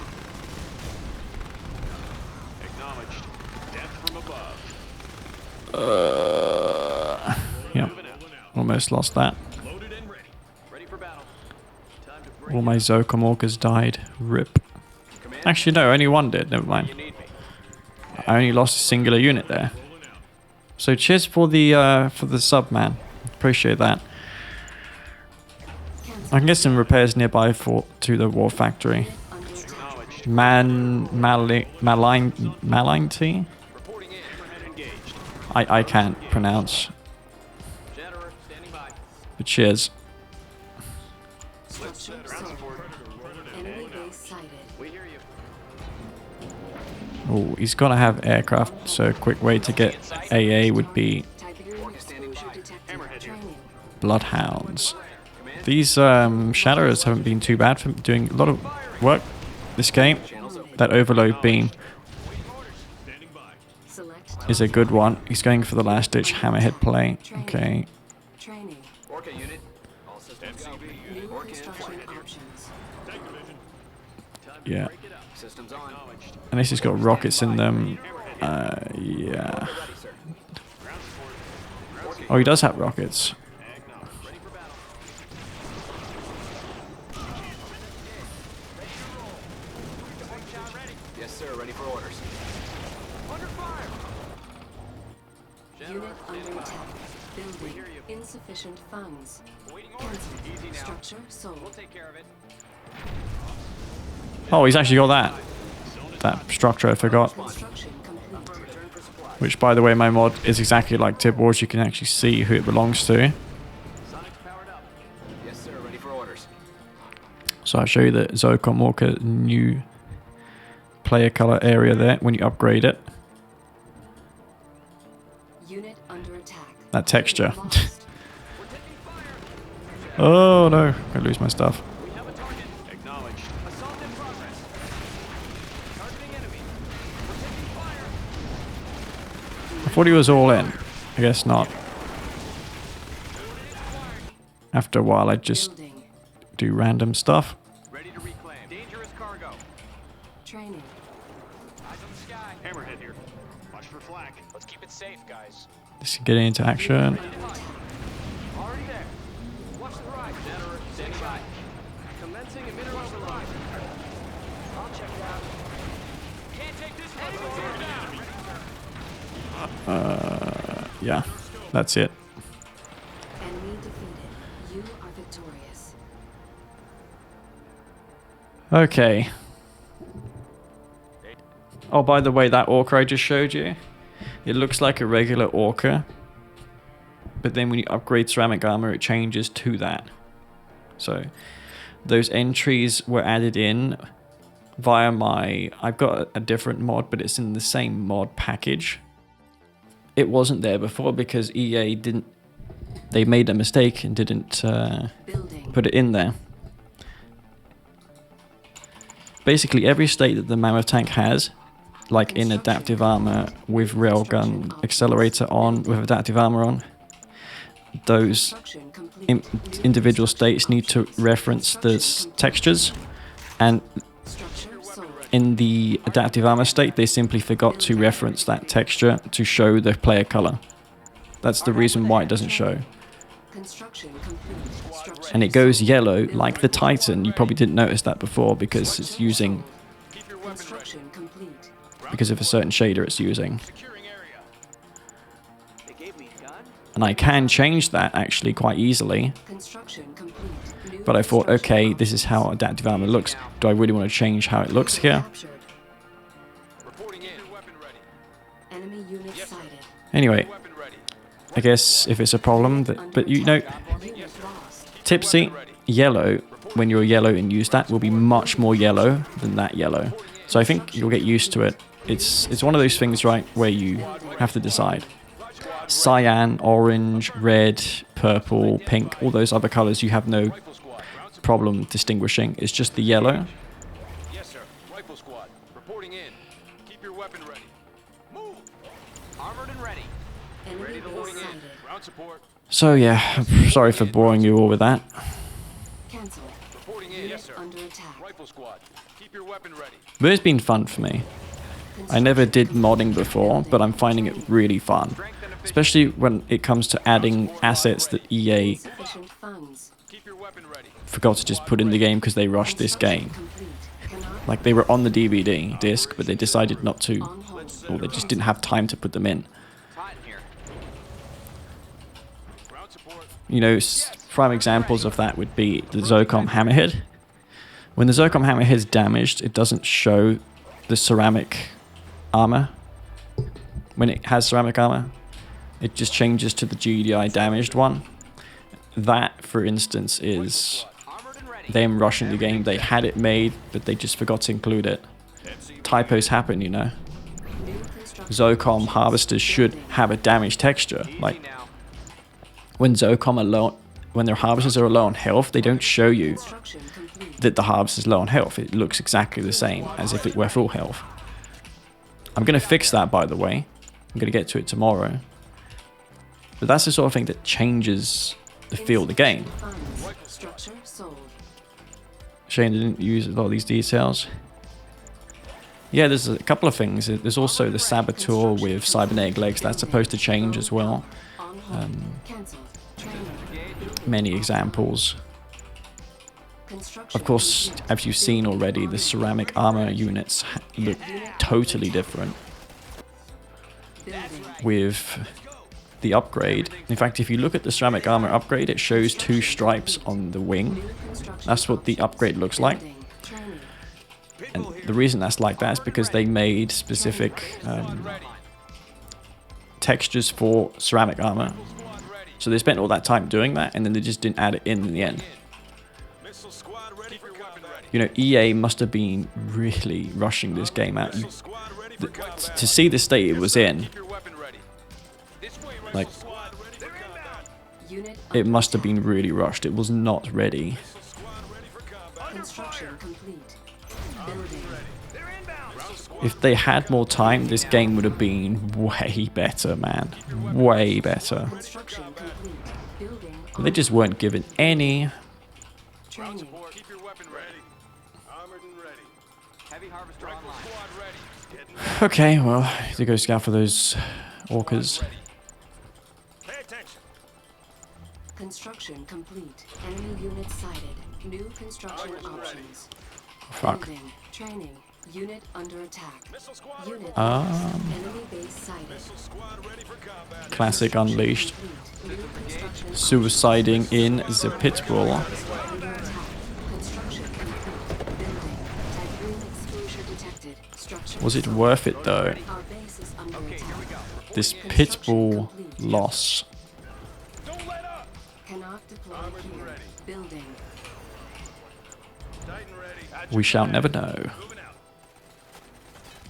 Acknowledged. Death from above. Yeah, Moving out. almost lost that. Loaded and ready. Ready for battle. Time to break All my ZOCOM walkers died. RIP. Command? Actually, no, only one did. Never mind. You need me. I only lost a singular unit there. So cheers for the sub, man. Appreciate that. Cancel. I can get some repairs nearby to the War Factory. Unit under attack. Malign Reporting in. Hammerhead engaged. I can't pronounce. Jetterer standing by. But cheers. Structure Ground sold. support. Enemy base sighted. We hear you. Oh, he's got to have aircraft, so a quick way to get AA would be Tiberium standing exposure by. detected. Hammerhead here. Training. Bloodhounds. Command? These Shatterers haven't been too bad for doing a lot of work this game. Channels open. That overload beam Standing by. Select is a good one. He's going for the last ditch hammerhead play. Okay. training. Orca unit. All systems go. New Orca in construction flight. options. Take division. Time to Yeah. break it up. Systems on. Acknowledged. Unless he's got rockets in them. Yeah. Orca ready, sir. Ground support. Orca Oh, he does have rockets. Acknowledged. Ready for battle. Yes, sir, ready for orders. Under fire. Unit Jetterer under standing by. attack. Building. hear you. Insufficient funds. Waiting orders. Cancel. Easy now. Structure We'll sold. take care of it. Oh, he's actually got that. That structure I forgot. Construction complete. Return for supplies. Which, by the way, my mod is exactly like Tib Wars. You can actually see who it belongs to. Sonic's powered up. Yes, sir, ready for orders. So I'll show you the ZOCOM Walker new player color area there when you upgrade it. Unit under attack. That texture. Lost. We're taking fire. Oh no, I'm gonna lose my stuff. We have a target. Acknowledged. Assault in progress. Targeting enemy. We're taking fire. I thought he was all in. I guess not. After a while, I just Building. do random stuff. Ready to reclaim. Dangerous cargo. Training. Eyes on the sky. Hammerhead here. Watch for flak. Let's keep it safe, guys. This is getting into action. Already there. Watch the right. Jetterer standing by. Commencing emitter overload. I'll check it out. Can't take this one. yeah, that's it. Enemy defeated. You are victorious. Okay. Oh, by the way, that orca I just showed you, it looks like a regular orca, but then when you upgrade ceramic armor, it changes to that. So those entries were added in via I've got a different mod, but it's in the same mod package. It wasn't there before because EA they made a mistake and didn't put it in there. Basically, every state that the mammoth tank has, like in adaptive armor with railgun accelerator on, with adaptive armor on, those individual states need to reference the textures, and in the adaptive armor state they simply forgot to reference that texture to show the player color. That's the reason why it doesn't show. And it goes yellow like the Titan. You probably didn't notice that before because it's using, because of a certain shader it's using. And I can change that actually quite easily. But I thought, okay, this is how adaptive armor looks. Do I really want to change how it looks here? Anyway, I guess if it's a problem, but you know, Tipsy, yellow, when you're yellow and use that, will be much more yellow than that yellow. So I think you'll get used to it. It's one of those things, right, where you have to decide. Cyan, orange, red, purple, pink, all those other colors you have no problem distinguishing. It's just the yellow. Yes, sir. Rifle squad, reporting in. Keep your weapon ready. Move. Armored and ready. Ready to loading in. Ground support. So yeah, sorry for boring you all with that. Cancel. Reporting in. Yes, sir. Under attack. Rifle squad, keep your weapon ready. But it's been fun for me. I never did modding before, but I'm finding it really fun. Especially when it comes to adding assets that EA forgot to just put in the game because they rushed this game. Like they were on the DVD disc, but they decided not to, or they just didn't have time to put them in. You know, prime examples of that would be the ZOCOM hammerhead. When the ZOCOM hammerhead is damaged, it doesn't show the ceramic armor. When it has ceramic armor, it just changes to the GDI damaged one. That, for instance, is them rushing the game. They had it made, but they just forgot to include it. Typos happen, you know. ZOCOM harvesters should have a damaged texture. Like, when ZOCOM are low, when their harvesters are low on health, they don't show you that the harvest is low on health. It looks exactly the same as if it were full health. I'm going to fix that, by the way. I'm going to get to it tomorrow. But that's the sort of thing that changes the feel of the game. Shane didn't use a lot of these details. Yeah, there's a couple of things. There's also the Saboteur with cybernetic legs. That's supposed to change as well. Many examples. Of course, as you've seen already, the ceramic armor units look totally different with the upgrade. In fact, if you look at the ceramic armor upgrade, it shows 2 stripes on the wing. That's what the upgrade looks like. And the reason that's like that is because they made specific textures for ceramic armor. So they spent all that time doing that, and then they just didn't add it in the end. You know, EA must have been really rushing this game out. To see the state it was in, like, it must have been really rushed. It was not ready. If they had more time, this game would have been way better, man. Way better. But they just weren't given any. Okay, well, to go scout for those orcas. Construction complete. Enemy units sighted. New construction options. Fuck. Building. Training. Unit under attack. Missile squad Unit Ah. lost. Enemy base sighted. Missile squad ready for combat. Classic Unleashed. New construction Suiciding in the pit bull. under attack. Construction complete. Building. Typhoon exposure detected. Structure Was it sold. worth it though? Our base is under attack. This pit bull loss. Don't let up. Cannot deploy here. ready. Building. Titan ready. We shall never know. Moving out.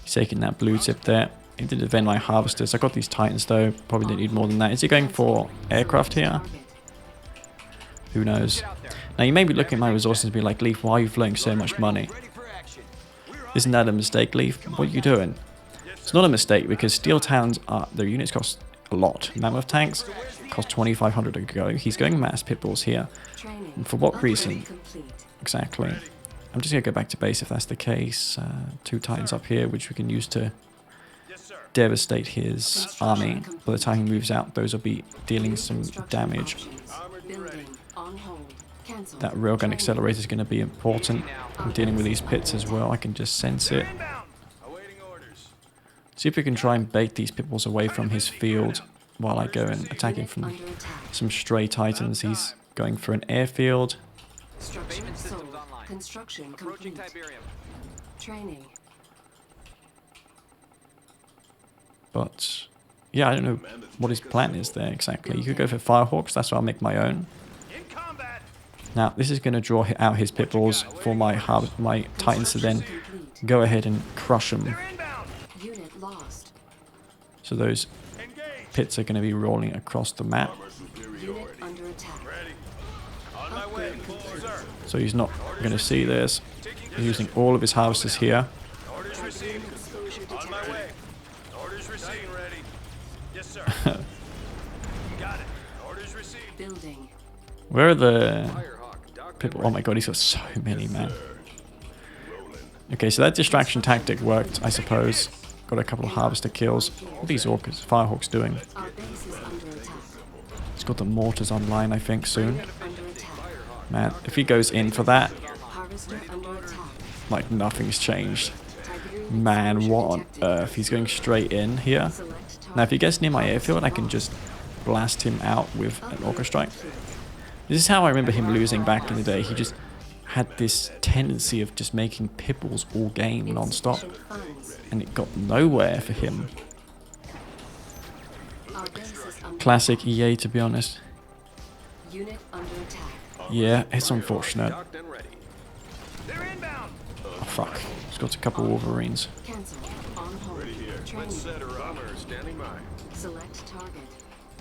He's taking that blue tip there. He did defend my harvesters. I got these Titans though. Probably didn't need more than that. Is he going for aircraft here? Target. Who knows? Now you may be looking at my resources and be like, Leaf, why are you flowing so much money? Isn't that a mistake, Leaf? What are you doing? It's not a mistake because steel towns are, their units cost a lot. Mammoth tanks cost 2,500 to go. He's going mass pit bulls here. Training. And for what Upgrade reason? complete. Exactly. I'm just going to go back to base if that's the case. 2 Titans up here, which we can use to Yes, sir. devastate his army. By the time he moves out, those will be dealing some Construction damage. options. Building. On hold. Cancel. That railgun Training. accelerator is going to be important. I'm dealing with these pits as well. I can just sense it. Inbound. Awaiting orders. See if we can try and bait these pit bulls away from his field while I go and attack him Unit from under attack. some stray Titans. He's going for an airfield. Structure Payment sold. systems online. Construction Approaching complete. Tiberium. Training. But yeah, I don't know what his plan is there exactly. You could go for Firehawks. That's why I'll make my own. In combat. Now this is going to draw out his pit bulls for my Titans to then Complete. go ahead and crush them. They're inbound. Unit lost. So those Engage. pits are going to be rolling across the map. Armor Unit superiority. under attack. Ready. On my way. Sir. So he's not going to see this. He's using all of his harvesters here. Orders received. Exposure On my detected. way. Orders received. Ready. Yes, sir. Got it. Orders received. Building. Where are the Firehawk. Dock people? Oh my god, he's got so many, man. Okay, so that distraction tactic worked, I suppose. Got a couple of harvester kills. What are these orcas, Firehawks doing? Our base is under attack. He's got the mortars online, I think, soon. Under attack. Man, if he goes in for that, Harvester under attack. like nothing's changed. Tiberium Man, exposure what on detected. earth? He's going straight in here. Select Now, if he target. gets near my airfield, I can just blast him out with an orca strike. This is how I remember him losing back in the day. He just had this tendency of just making pit bulls all game non-stop, Insufficient funds. and it got nowhere for him. Our base is under Classic EA, to be honest. Unit under attack. Yeah, it's unfortunate. Docked and ready. They're inbound. Oh, fuck. He's got a couple Wolverines. Cancel. On hold. Training. Set her up. Bomber standing by. Select target.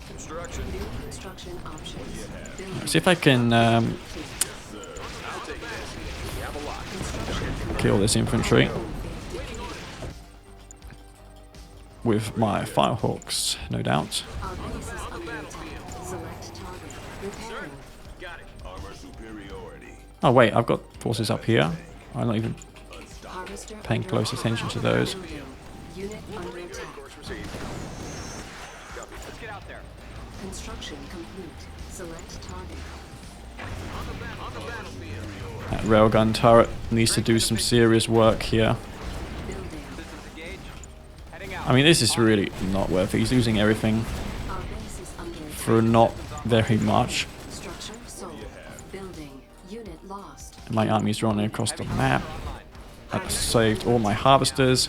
Construction. New construction options. Building. See if I can I'll take this. We have a lot. kill this infantry with my Firehawks, no doubt. Our base is under attack. Select target. Repairing. Got it. Armor superiority. Oh wait, I've got forces up here. I'm not even Harvester paying under close attack. attention to those. Building. Unit under attack. Course received. Copy. Let's get out there. Construction complete. Select target. On the battlefield. That railgun turret needs to do some serious work here. Building. Systems engaged. Heading out. I mean, this is really not worth it. He's losing everything Our base is under attack. for not very much. Structure sold. Building. Unit lost. And my army's running across the map. I've saved all my harvesters.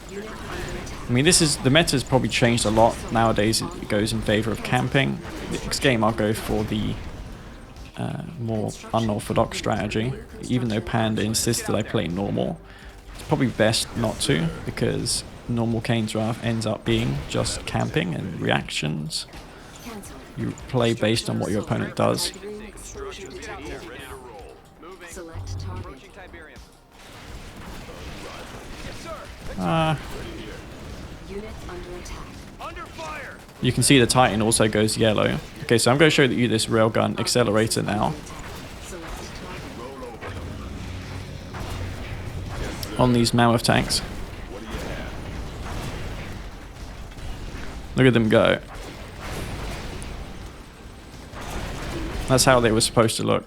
Unit under attack. I mean, the meta's probably changed a lot. Nowadays, it goes in favor of camping. Next game, I'll go for the more unorthodox strategy. Even though Panda insists that I play normal, it's probably best not to, because normal Kane's Wrath ends up being just camping and reactions. Cancel. You play based on what your opponent does. Tiberium exposure detected. Ready to roll. Moving. Select target. Approaching Tiberium. Unit under attack. Under fire. You can see the Titan also goes yellow. Okay, so I'm going to show you this railgun accelerator now Select target. on these mammoth tanks. Look at them go. That's how they were supposed to look.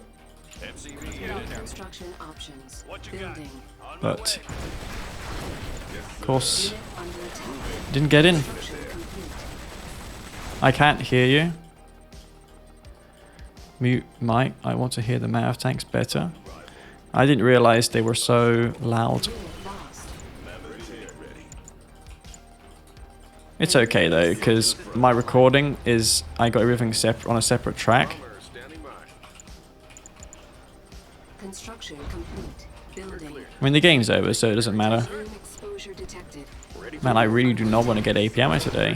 MCV unit. Construction options. What you got? Building. On but of course Unit under attack. didn't get in. Construction complete. I can't hear you. Mute mic. I want to hear the mav tanks better. I didn't realize they were so loud. Unit lost. It's okay though, because my recording is, I got everything on a separate track. Construction complete. Building. I mean, the game's over, so it doesn't matter. Room exposure detected. Man, I really do not want to get AP ammo today.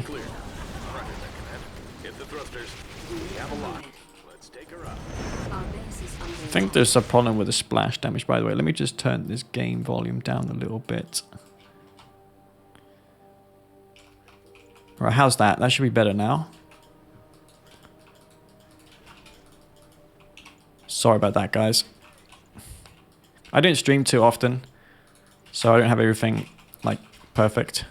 Hit the thrusters. We have a lot. Let's take her up. Our base is under I think there's a problem with the splash damage, by the way. Let me just turn this game volume down a little bit. Right, how's that? That should be better now. Sorry about that, guys. I don't stream too often, so I don't have everything, like, perfect.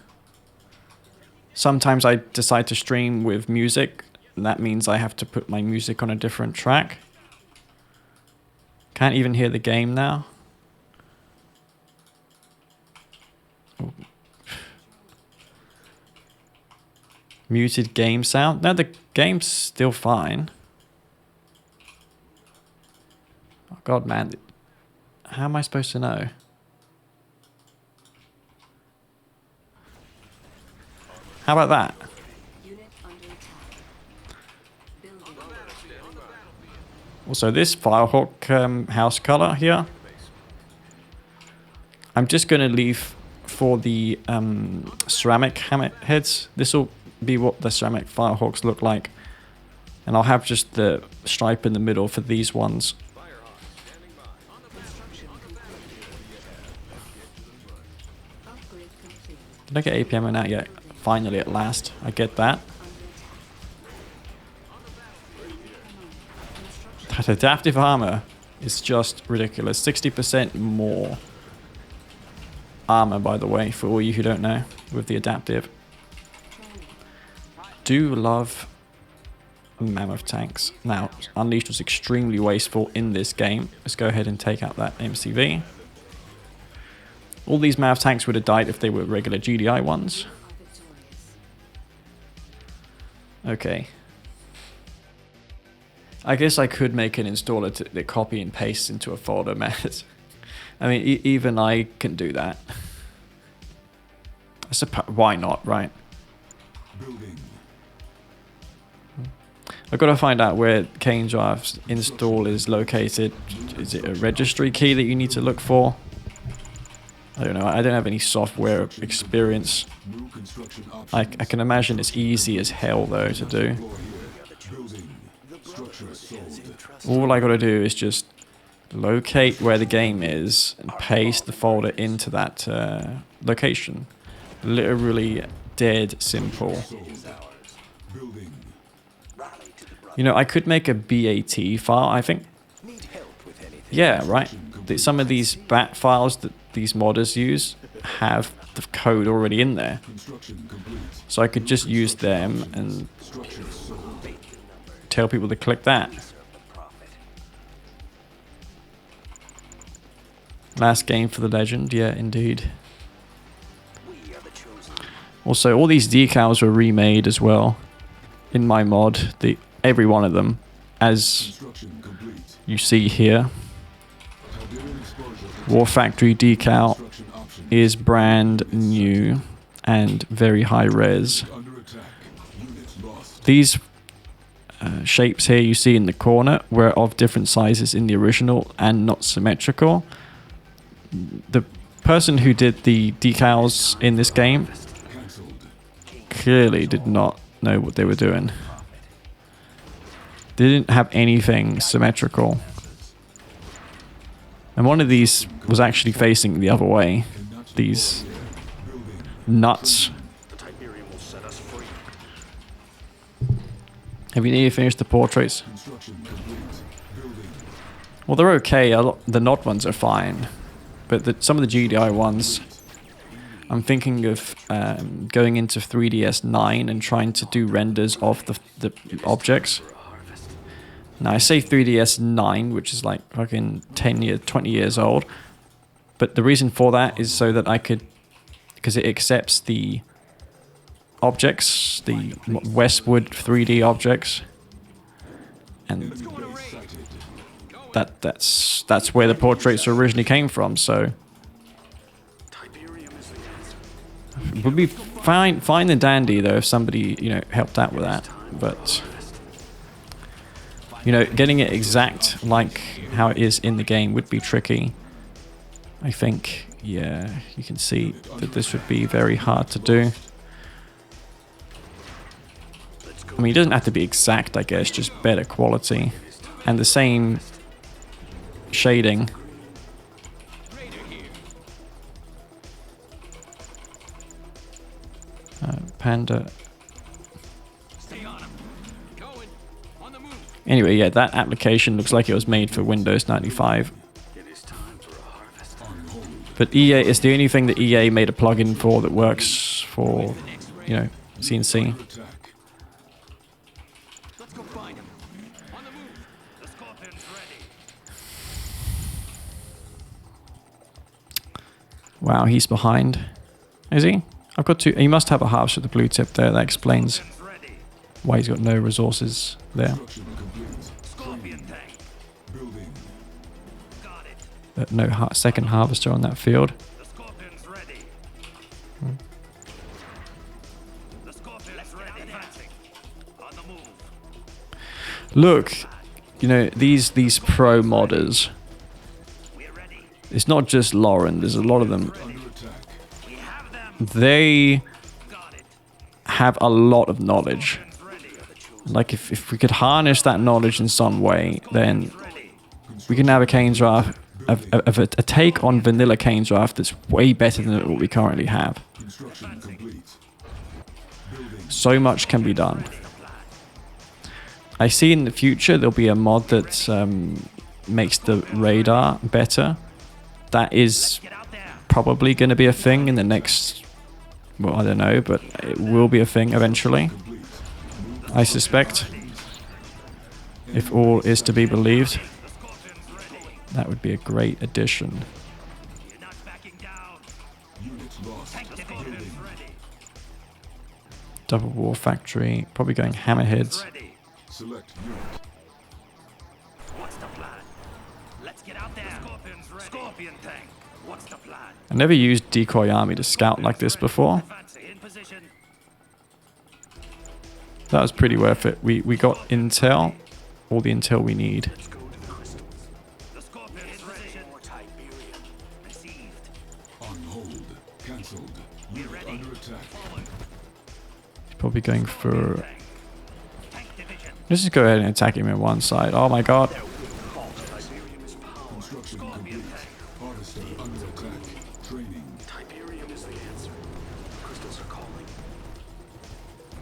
Sometimes I decide to stream with music, and that means I have to put my music on a different track. Can't even hear the game now. Oh. Muted game sound. No, the game's still fine. Oh god, man. How am I supposed to know? How about that? Unit under attack. Building. Also, this Firehawk house color here, I'm just going to leave for the ceramic heads. This will be what the ceramic Firehawks look like. And I'll have just the stripe in the middle for these ones. Construction complete. Upgrade complete. Did I get AP ammo out yet? Finally, at last, I get that. That adaptive armor is just ridiculous. 60% more armor, by the way, for all you who don't know, with the adaptive. Do love mammoth tanks. Now, Unleashed was extremely wasteful in this game. Let's go ahead and take out that MCV. All these mammoth tanks would have died if they were regular GDI ones. Okay. I guess I could make an installer that copy and paste into a folder, man. I mean, even I can do that. I suppose, why not, right? Building. I've got to find out where Kane Drive's install is located. Is it a registry key that you need to look for? I don't know. I don't have any software experience. New construction options. I can imagine it's easy as hell, though, to do. Building. Structure sold. All I got to do is just locate where the game is and paste the folder into that location. Literally dead simple. Building. You know, I could make a BAT file, I think. Yeah, right. Some of these BAT files that these modders use have the code already in there. Construction complete. So I could just use them and Structure sold. tell people to click that. Last game for the legend, yeah, indeed. Also, all these decals were remade as well in my mod. Every one of them, as Construction complete. you see here. Tiberium exposure. War Factory decal Construction options. is brand new and very high res. Under attack. Units lost. These shapes here you see in the corner were of different sizes in the original and not symmetrical. The person who did the decals in this game Cancelled. clearly did not know what they were doing. They didn't have anything symmetrical. And one of these was actually facing the other way. These nuts. The Tiberium will set us free. Have you nearly finished the portraits? Construction complete. Building. Well, they're okay. The not ones are fine. But some of the GDI ones, I'm thinking of going into 3ds 9 and trying to do renders of the objects. Now, I say 3ds 9, which is like fucking 10 years, 20 years old. But the reason for that is so that I could, because it accepts the objects, the Westwood 3D objects, and that's where the portraits originally came from. So it would be fine and dandy though if somebody, you know, helped out with that. But you know, getting it exact like how it is in the game would be tricky. I think, yeah, you can see that this would be very hard to do. I mean, it doesn't have to be exact, I guess, just better quality. And the same shading. Panda. Anyway, yeah, that application looks like it was made for Windows 95. But EA is the only thing that EA made a plugin for that works for, you know, C&C. Let's go find him. On the move. The Scorpion's ready. Wow, he's behind. Is he? I've got two. He must have a harvester with the blue tip there. That explains why he's got no resources there. No second harvester on that field. Look, you know, these pro modders. It's not just Lauren. There's a lot of them. They have a lot of knowledge. Like if we could harness that knowledge in some way, then we can have a Kane draft, a take on vanilla Kane draft that's way better than what we currently have. So much can be done. I see in the future there'll be a mod that makes the radar better. That is probably going to be a thing in the next, well, I don't know, but it will be a thing eventually, I suspect, if all is to be believed. That would be a great addition. Double war factory, probably going hammerheads. What's the plan? Let's get out there. Scorpion tank. What's the plan? I never used decoy army to scout like this before. In position. That was pretty worth it. We got intel, all the intel we need. The Scorpion is ready. Received. On hold. Cancelled. Unit under attack. He's probably going for... Tank division. Let's just go ahead and attack him on one side. Oh my god. Construction complete. Harvester under attack. Training. Tiberium is the answer. Crystals are calling.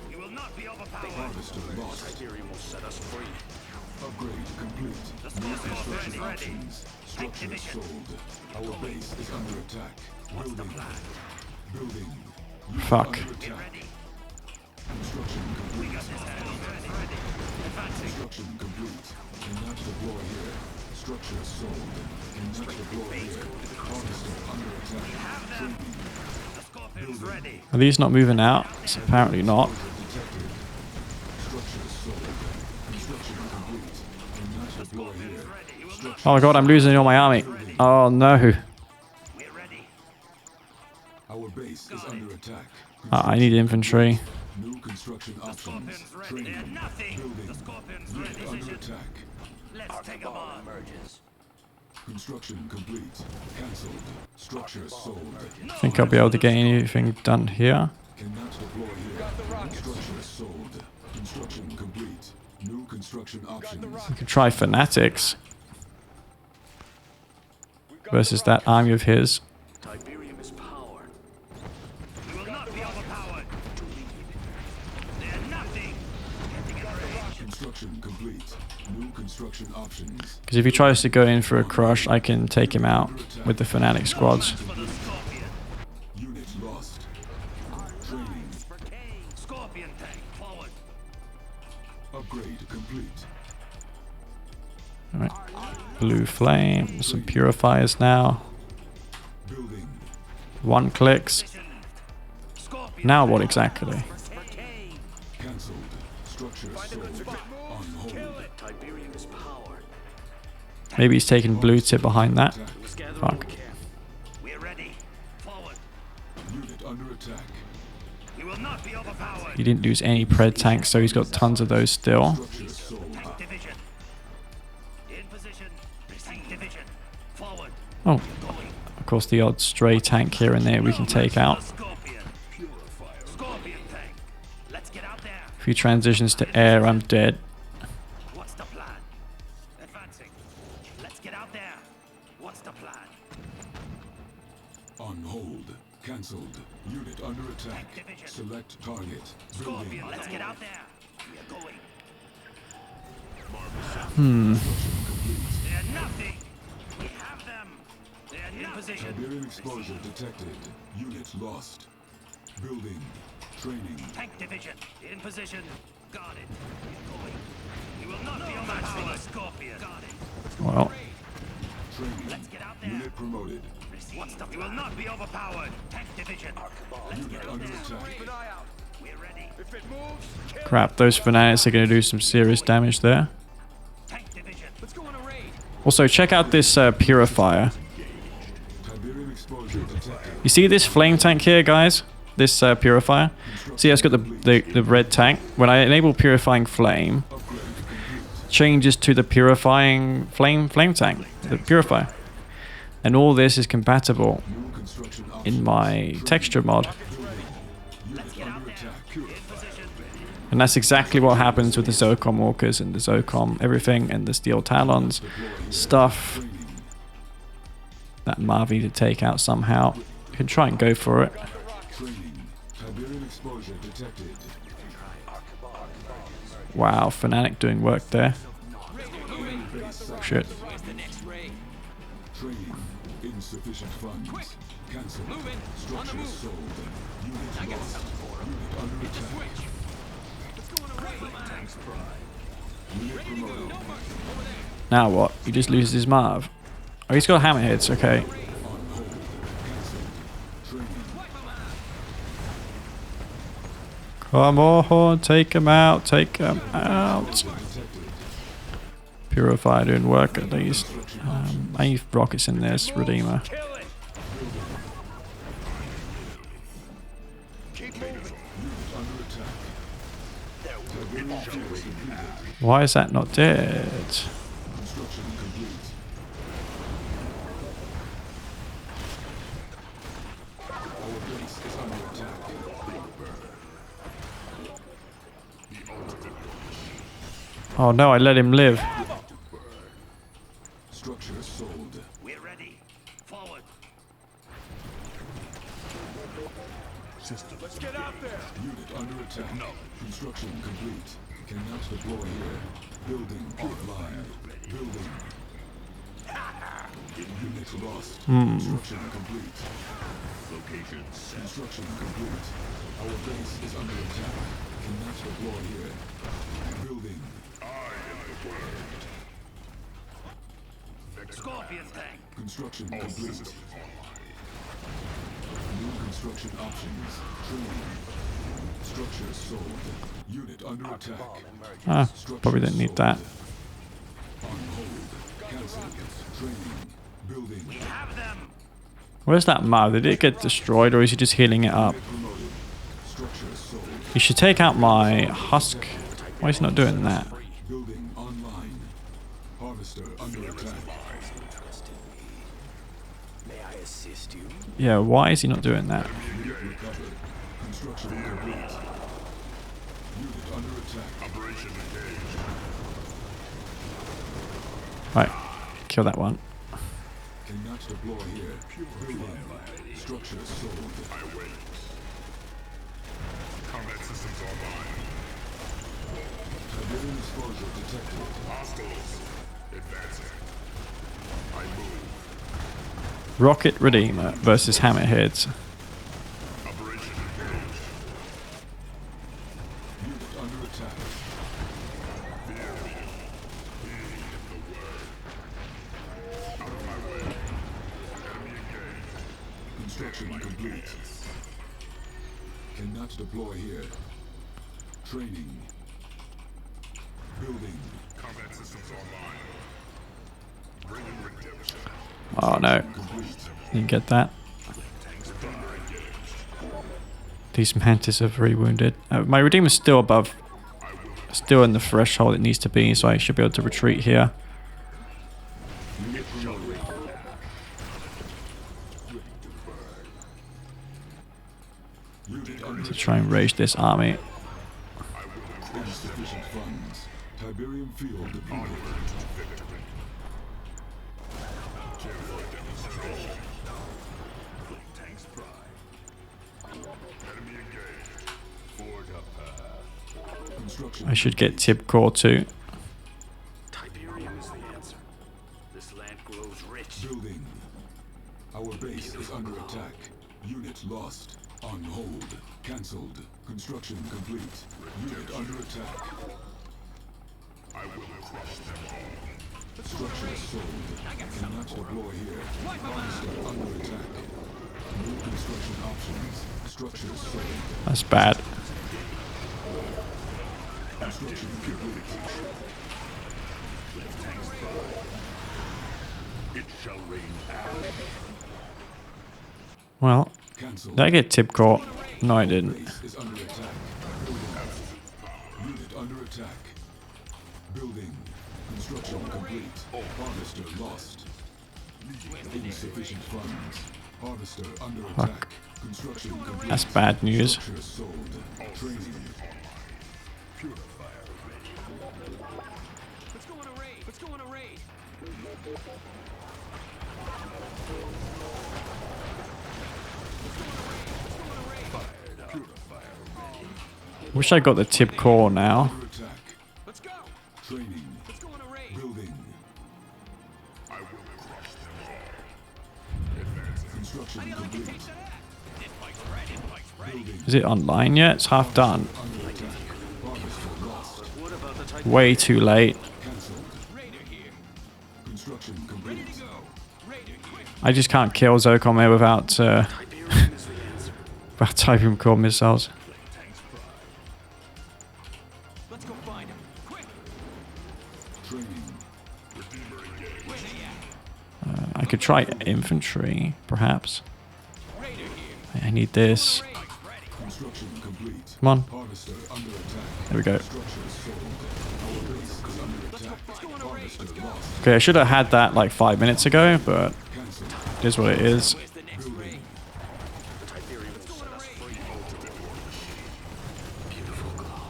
You will not be overpowered. Harvester lost. Tiberium will set us free. Upgrade complete. The New Scorpion is construction ready. options. Tank Structure division. sold. Our base is under attack. Building. Building. Unit Fuck. under attack. Construction complete. Construction complete. Cannot deploy here. Structure sold. Cannot deploy here. Harvester under attack. Training. The Scorpion's ready. Are these not moving out? It's apparently not. Detected. Structure sold. Construction complete. Cannot deploy here. Structure Oh my god, I'm losing all my army. Oh no. We're ready. Our base is under attack. I need infantry. New construction options. Scorpion's ready. They're Training. nothing. Building. The Scorpion's Unit ready. under attack. Let's take them on. Construction complete. Cancelled. Structure sold. I think I'll be able to get anything done here. Cannot deploy here. Structure sold. Construction complete. New construction options. We could try Fanatics versus that army of his. Tiberium is power. We will not be overpowered. They're nothing. Getting in range. Construction complete. New construction options. Because if he tries to go in for a crush, I can take him out with the Fanatic squads. For the Scorpion. Unit lost. Training. For Kane. Scorpion tank. Forward. Upgrade complete. Alright. Blue flame, some purifiers now. 1 clicks. Now what exactly? Cancelled. Structure sold. On hold. Tiberium's power. Maybe he's taking blue tip behind that. Fuck. We're ready. Forward. Unit under attack. We will not be overpowered. He didn't lose any pred tanks, so he's got tons of those still. Structure sold. Division. In position. Tank division. Forward. Oh, of course the odd stray tank here and there we can take out. Scorpion. Scorpion tank. Let's get out there. If he transitions to air, I'm dead. What's the plan? Advancing. Let's get out there. What's the plan? On hold. Cancelled. Unit under attack. Select target. Building. Scorpion, let's get out there. We are going. They're nothing. We have them. They're in position. Tiberium exposure detected. Unit lost. Building. Training. Tank division. In position. Got it. We're going. We will not be overpowered. Scorpion. Got it. Well, Training. Let's get out there. Unit promoted. What's the plan? We will not be overpowered. Tank division. Let's get Unit out under there. attack. We're ready. If it moves, kill. crap, those fanatics are going to do some serious damage there. Tank division. Let's go on a raid. Also, check out this purifier. Tiberium exposure detected. You see this flame tank here, guys? This purifier? See, it's got the red tank. When I enable purifying flame, changes to the purifying flame tank, the purifier. And all this is compatible New construction in my texture mod. Unit under attack. And that's exactly what happens with the ZOCOM walkers and the ZOCOM everything and the steel talons stuff that Marvy to take out somehow. You can try and go for it. Training. Tiberium exposure detected. Wow, Fnatic doing work there. Shit. Training. Insufficient funds. Cancelled. Structure sold. Unit lost. Unit under attack. Unit promoted. Now what? He just loses his Marv. Oh, he's got hammerheads, okay. On hold. Cancelled. Training. Come on, take him out, take him out. Detected. Purifier doing work at least. I need rockets in this Redeemer. Kill it. Keep moving. Unit under attack. Tiberium exposure completed. Why is that not dead? Construction complete. Our base is under attack. Oh no, I let him live. Structure sold. We're ready. Forward. Let's get out there. Unit under attack. Construction complete. Cannot deploy here. Building offline. Building. Unit lost. Construction complete. Location set. Construction complete. Our base is under attack. Cannot deploy here. Building. Scorpion tank. Construction complete. New construction options. Training. Structure sold. Unit under attack. Ah, probably didn't need that. On hold. Cancelled. Training. Building. We have them. Where's that Marv? Did it get destroyed or is he just healing it up? Promoted. Structure sold. He should take out my husk. Why is he not doing that? Building online. Harvester under attack. May I assist you? Yeah, why is he not doing that? Unit recovered. Construction complete. Unit under attack. Operation engaged. Right, kill that one. Cannot deploy here. Building. Structure sold. I wait. Combat systems online. Tiberium exposure detected. Hostiles. Advancing. I move. Rocket Redeemer versus Hammerheads. Operation engaged. Unit under attack. Construction Construction complete. Cannot deploy here. Training. Building. Combat systems online. Bringing redemption. Oh no. Complete. Didn't get that. These mantis are very wounded. My Redeemer's still above. Still in the threshold it needs to be, so I should be able to retreat here. To try and raise this army. Insufficient funds. Tiberium field deployed. Tanks prime. Enemy engaged. Forge up path. Construction. I should get Tib Core too. Tiberium is the answer. This land grows rich. Building. Our base is under attack. Unit lost. On hold. Cancelled. Construction complete. Unit under attack. I will crush them all. Structure sold. Cannot deploy here. Monster under attack. New construction options. Structure sold. That's bad. Construction complete. It shall rain ash. Well, Cancelled. did I get Tib Core? No, I didn't. Base is under attack. Unit under attack. Building. Construction complete. Harvester lost. Insufficient funds. Harvester under attack. Construction complete. That's bad news. Structure sold. Training. Purifier Let's go on a raid. Let's go on a raid. Wish I got the Tib Core now. under attack. Let's go. Training. Let's go on a raid. Building. I will crush them all. Advancing. Construction complete. Building. Is it online yet? It's half done. Under attack. Harvester lost. What about the Tiberium? Way too late. Cancelled. Raider here. Construction complete. Ready to go. Raider here. I just can't kill ZOCOM here without Tiberium is the answer. without Tiberium Core missiles. Let's go find him. Quick. Training. Where they at? I could try infantry, perhaps. Raider here. I need this. Raid. Ready. Construction complete. Come on. Harvester under attack. There we go. Structure sold. Our base is under attack. Let's go on a raid. Let's go. Lost. Okay, I should have had that like 5 minutes ago, but Cancelled. it is what it is. Where's the next raid? The Tiberium will set us free. Beautiful glow.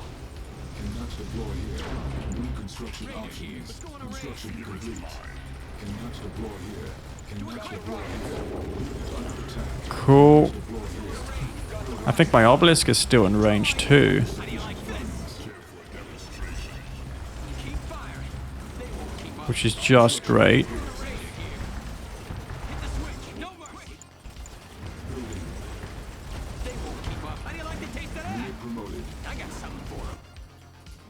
Cannot deploy here. New construction options. Construction complete. Cannot deploy here. Cannot deploy here. Unit under attack. Cool. Deploy here. I think my obelisk is still in range too. How do you like this? Keep firing. They won't keep up. Which is just great. Raider here. Hit the switch. No mercy. They won't keep up. How do you like the taste of that? Unit promoted. I got something for them.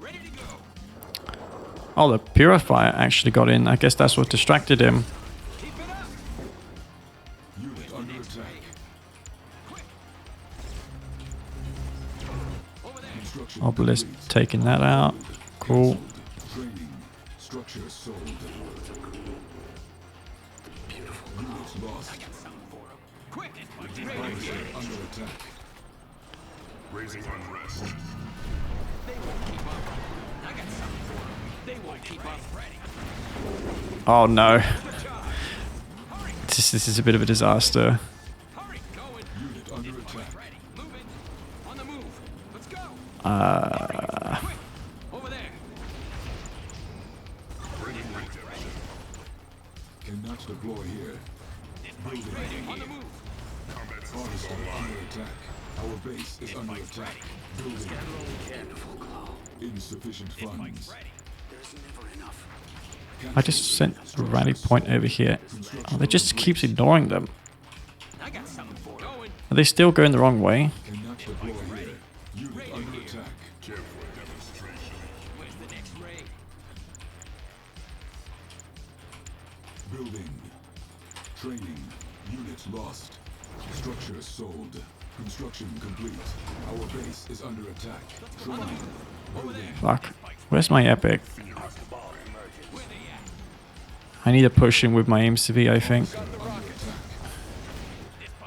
Ready to go. Oh, the purifier actually got in. I guess that's what distracted him. Keep it up. Unit under attack. Quick. Over there. Construction Obelisk complete. taking that out. Cool. Training. Structure sold. Units lost. Something for them. Quick. Raider Harvester here. under attack. Raising unrest. They won't keep up. I got something for them. They won't keep up. Ready. Oh no. Good job. Hurry. This is a bit of a disaster. Hurry. Going. Unit under attack. Ready. Moving. On the move. Let's go. Uh, Quick. Over there. Cannot deploy here. Building. On the move. Harvester under attack. Our base is under attack. Building. Insufficient funds. There's never enough. I just sent a rally point over here. Oh, they just keeps ignoring them. I got something for them. Going. Are they still going the wrong way? Cannot deploy here. Unit under attack. Where's the next raid? Building. Training. Unit lost. Structure sold. Construction complete. Our base is under attack. Trying. Building. Fuck. Where's my epic? I need to push him with my MCV, I think.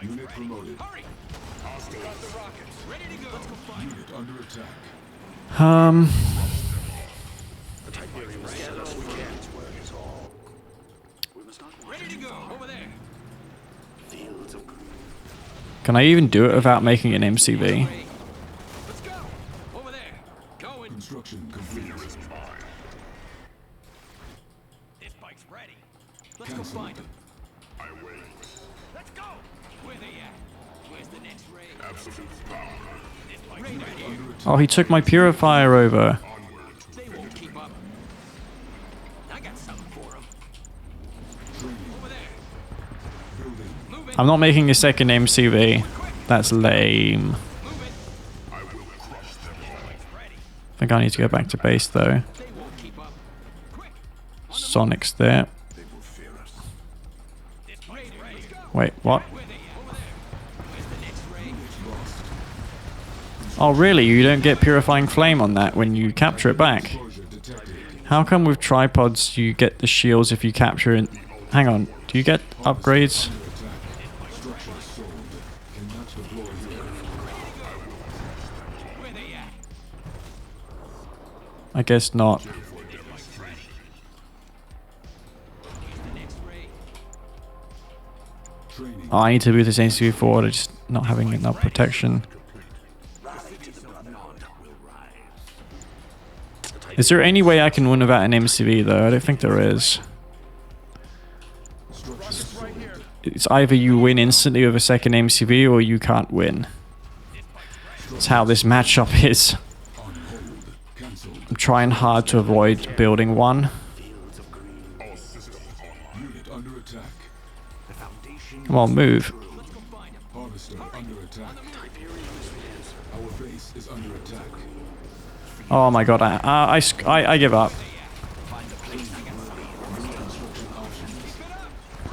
Unit promoted. Unit under attack. Can I even do it without making an MCV? Let's go. Over there. Going. Construction complete. This bike's ready. Let's go Cancelled. find him. I wait. Let's go. Where they at? Where's the next raid? Absolute power. This bike's ready. Oh, he took my purifier over. They won't keep up. I got something for them. Over there. Building. Move it. I'm not making a second MCV. That's lame. Move it. I will crush them. This bike's ready. I think I need to go back to base though. They won't keep up. Quick. Sonic's there. They will fear us. This bike's ready. Let's go. Wait, what? Where they at? Over there. Where's the next raid? Oh really? You don't get purifying flame on that when you capture it back? Exposure detected. How come with tripods you get the shields if you capture it? Hang on, do you get upgrades? Under attack. Structure sold. Cannot deploy here. Where they at? I guess not. This bike's ready. Where's the next raid? Training. Oh, I need to move this MCV forward, I'm just not having enough protection. Is there any way I can win without an MCV though? I don't think there is. Structure sold. It's either you win instantly with a second MCV or you can't win. That's how this matchup is. On hold. Cancelled. I'm trying hard to avoid building one. Unit under attack. Come on, move. Harvester under attack. Our base is under attack. Oh my god, I give up.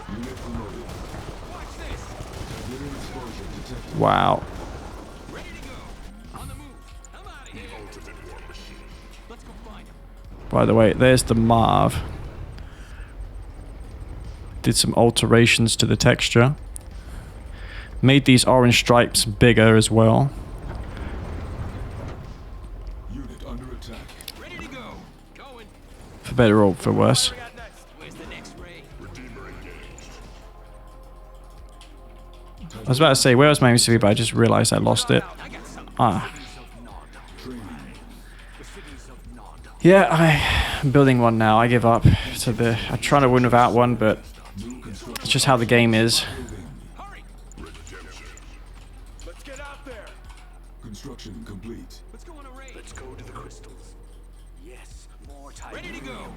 Unit promoted. Tiberium exposure detected. Wow. Ready to go. On the move. I'm out of here. Let's go find him. By the way, there's the Marv. Did some alterations to the texture. Made these orange stripes bigger as well. Unit under attack. Ready to go. Going. For better or for worse. What we got next? Where's the next raid? Redeemer engaged. I was about to say, where was my MCV, but I just realized I lost it. I got something. Ah. Training. Yeah, I'm building one now. I give up. I'm trying to win without one, but it's just how the game is. Hurry. Let's get out there. Construction complete. Let's go on a raid. Let's go to the crystals. Yes, more time. Ready to go.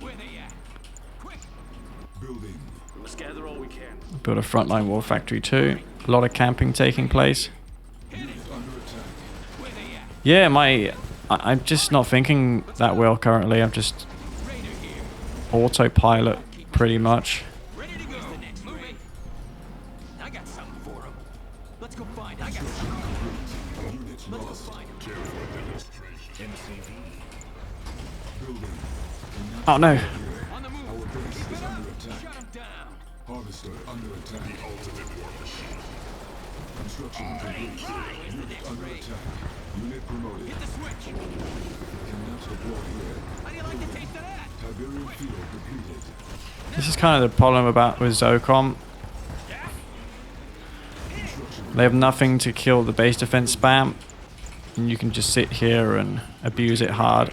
Where they at? Quick. Building. We must gather all we can. Build a frontline war factory too. A lot of camping taking place. Unit under attack. Where they at? Yeah, I'm just not thinking that well currently. I'm just Raider here. autopilot pretty much. Ready to go. The next raid. I got something for him. Let's go find him. I got something. Unit Let's go lost. find him. Building. Oh no. On the move. Our base is under attack. Shut him down. Harvester under attack. The ultimate war machine. Construction complete. Unit under attack. Unit promoted. Hit the switch. Cannot deploy here. How do you like the taste of that? Tiberium field depleted. This is kind of the problem about with ZOCOM. They have nothing to kill the base defense spam, and you can just sit here and abuse it hard.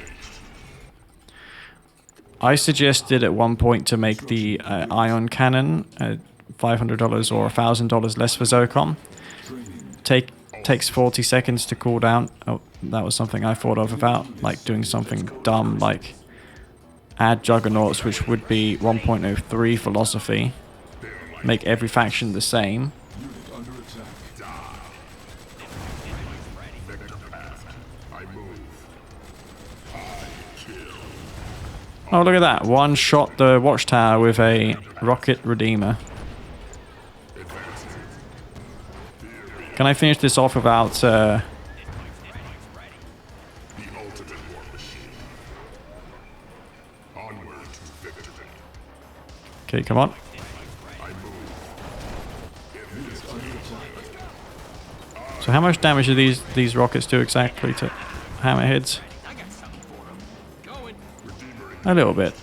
I suggested at one point to make the ion cannon $500 or $1,000 less for ZOCOM. Training. Takes 40 seconds to cool down. Oh, that was something I thought of about, like doing something dumb, like add juggernauts, which would be 1.03 philosophy. Make every faction the same. Unit under attack. Oh, look at that. One shot the watchtower with a rocket redeemer. Can I finish this off without... The ultimate war machine. Onward to victory. Okay, come on. I move. Unit under attack. So how much damage do these rockets do exactly to hammerheads? A little bit.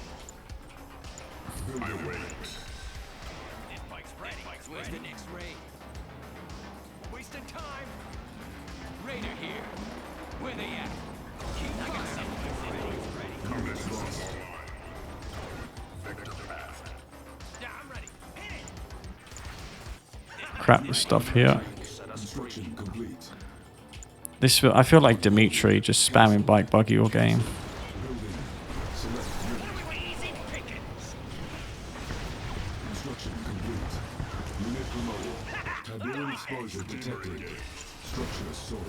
I wait. Where's the next raid? Wasting time. Raider here. Where they at? I got something ready. Unit lost. Vector path. Yeah, I'm ready. Hit it. Crap, the stuff here. Construction complete. This I feel like Dimitri just spamming bike buggy all game. Building. Select unit. Construction complete. Unit promoted. Tiberium exposure detected. Structure sold.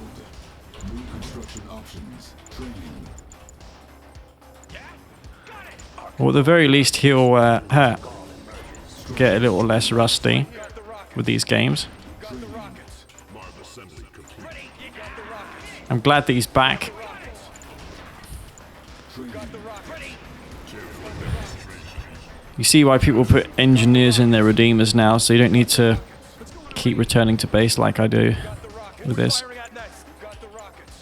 New construction options. Training. Or at the very least, he'll get a little less rusty with these games. I'm glad that he's back. You see why people put engineers in their redeemers now, so you don't need to keep returning to base like I do with this.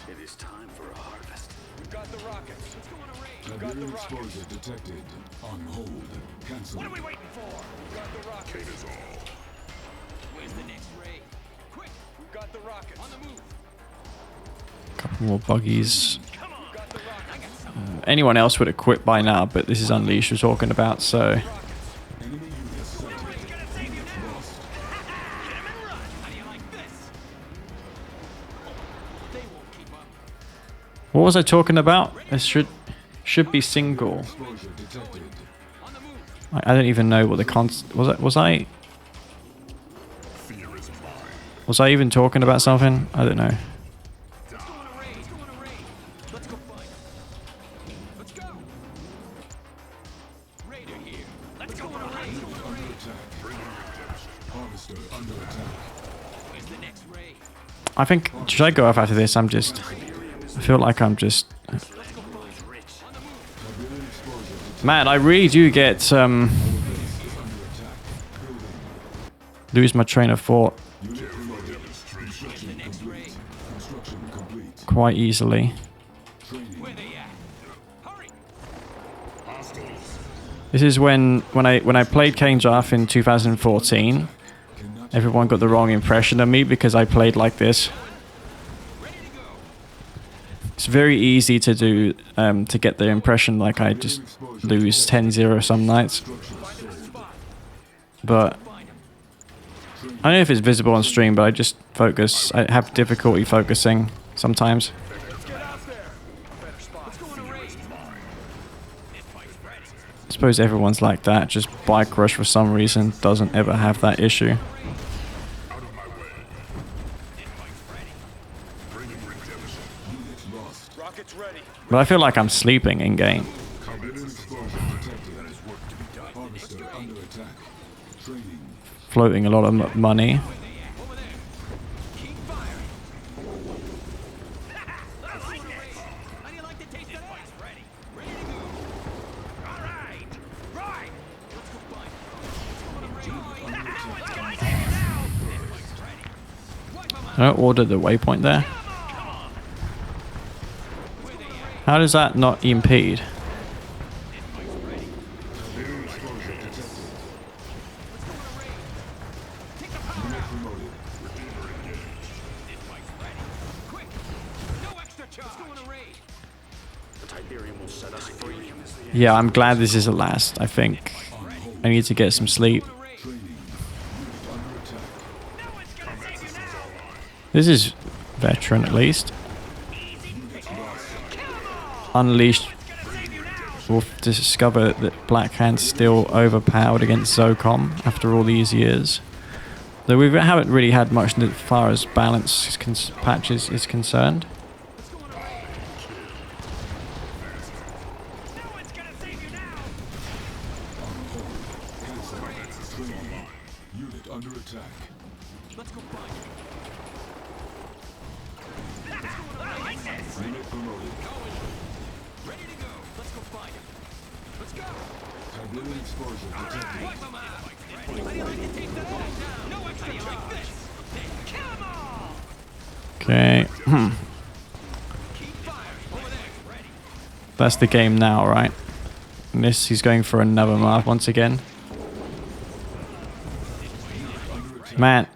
It is time for a harvest. Tiberium exposure detected. On hold. Cancelled. Kane is all. Where's the next raid? Quick, we've got the rockets. On the move. Couple more buggies. Anyone else would have quit by now, but this is Unleashed we're talking about, so... Enemy units sighted. Unit lost. How do you like this? They won't keep up. What was I talking about? It should be single. Exposure detected. On the move. I don't even know what the Fear is mine. was I even talking about something? I don't know. Let's go on a raid. Let's go on a raid. Let's go find them. Let's go. Raider here. Let's go on a raid. Under attack. Harvester under attack. Where's the next raid? I think should I go off after this? I feel like I'm just Tiberium exposure man, I really do get under attack. Building. lose my train of thought Unit promoted. Construction complete. Construction complete. quite easily. Training. Where they at? Hurry. Hostiles. This is when I played Kane Jarth in 2014. Cannot Everyone got the wrong impression of me because I played like this. Ready to go. It's very easy to do to get the impression like I just lose 10-0 some nights. structure sold. But I don't know if it's visible on stream, but I just focus. I have difficulty focusing sometimes. Let's get out there. Better spot. Let's go on a raid. I suppose everyone's like that. Just bike rush for some reason doesn't ever have that issue. Out of my way. Bringing redemption. Unit lost. Rockets ready. But I feel like I'm sleeping in game. Tiberium exposure detected. There is work to be done. Harvester under attack. Training. Floating a lot of money. Over there. Keep firing. How do you like the taste of that? Ready. Ready to go. All right. Right. Let's go find I ordered the waypoint there. How does that not impede? Tiberium exposure detected. Unit promoted. Redeemer engaged. Quick. No extra charge. Let's go on a raid. The Tiberium will set us free. Yeah, I'm glad this is the last. I think I need to get some sleep. Training. Unit under attack. No one's gonna save you now. This is veteran at least. Unleashed will discover that Black Hand's still overpowered against ZOCOM after all these years. Though we haven't really had much as far as balance patches is concerned. No one's gonna save you now. Cancel. Training. Unit under attack. Let's go find him. Unit promoted. Ready to go. Let's go find him. Let's go. Tiberium exposure detected. Wipe him out. Anybody like to take that down? No extra like this. Come on. Okay. Keep firing. Over there. Ready. That's the game now, right? And this, he's going for another mark once again. Man,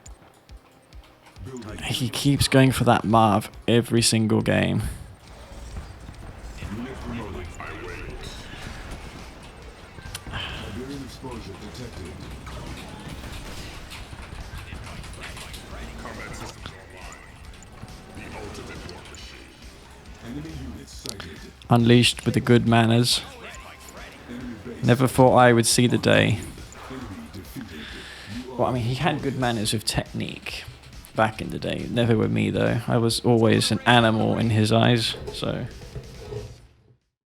he keeps going for that Marv every single game. Unit promoted. I wait. Tiberium exposure detected. Combat systems online. The ultimate war machine. Enemy units sighted. Unleashed with the good manners. Enemy base. Never thought I would see the day. Enemy defeated. You Well, I mean, he had good manners with technique back in the day. Never with me, though. I was always an animal in his eyes, so...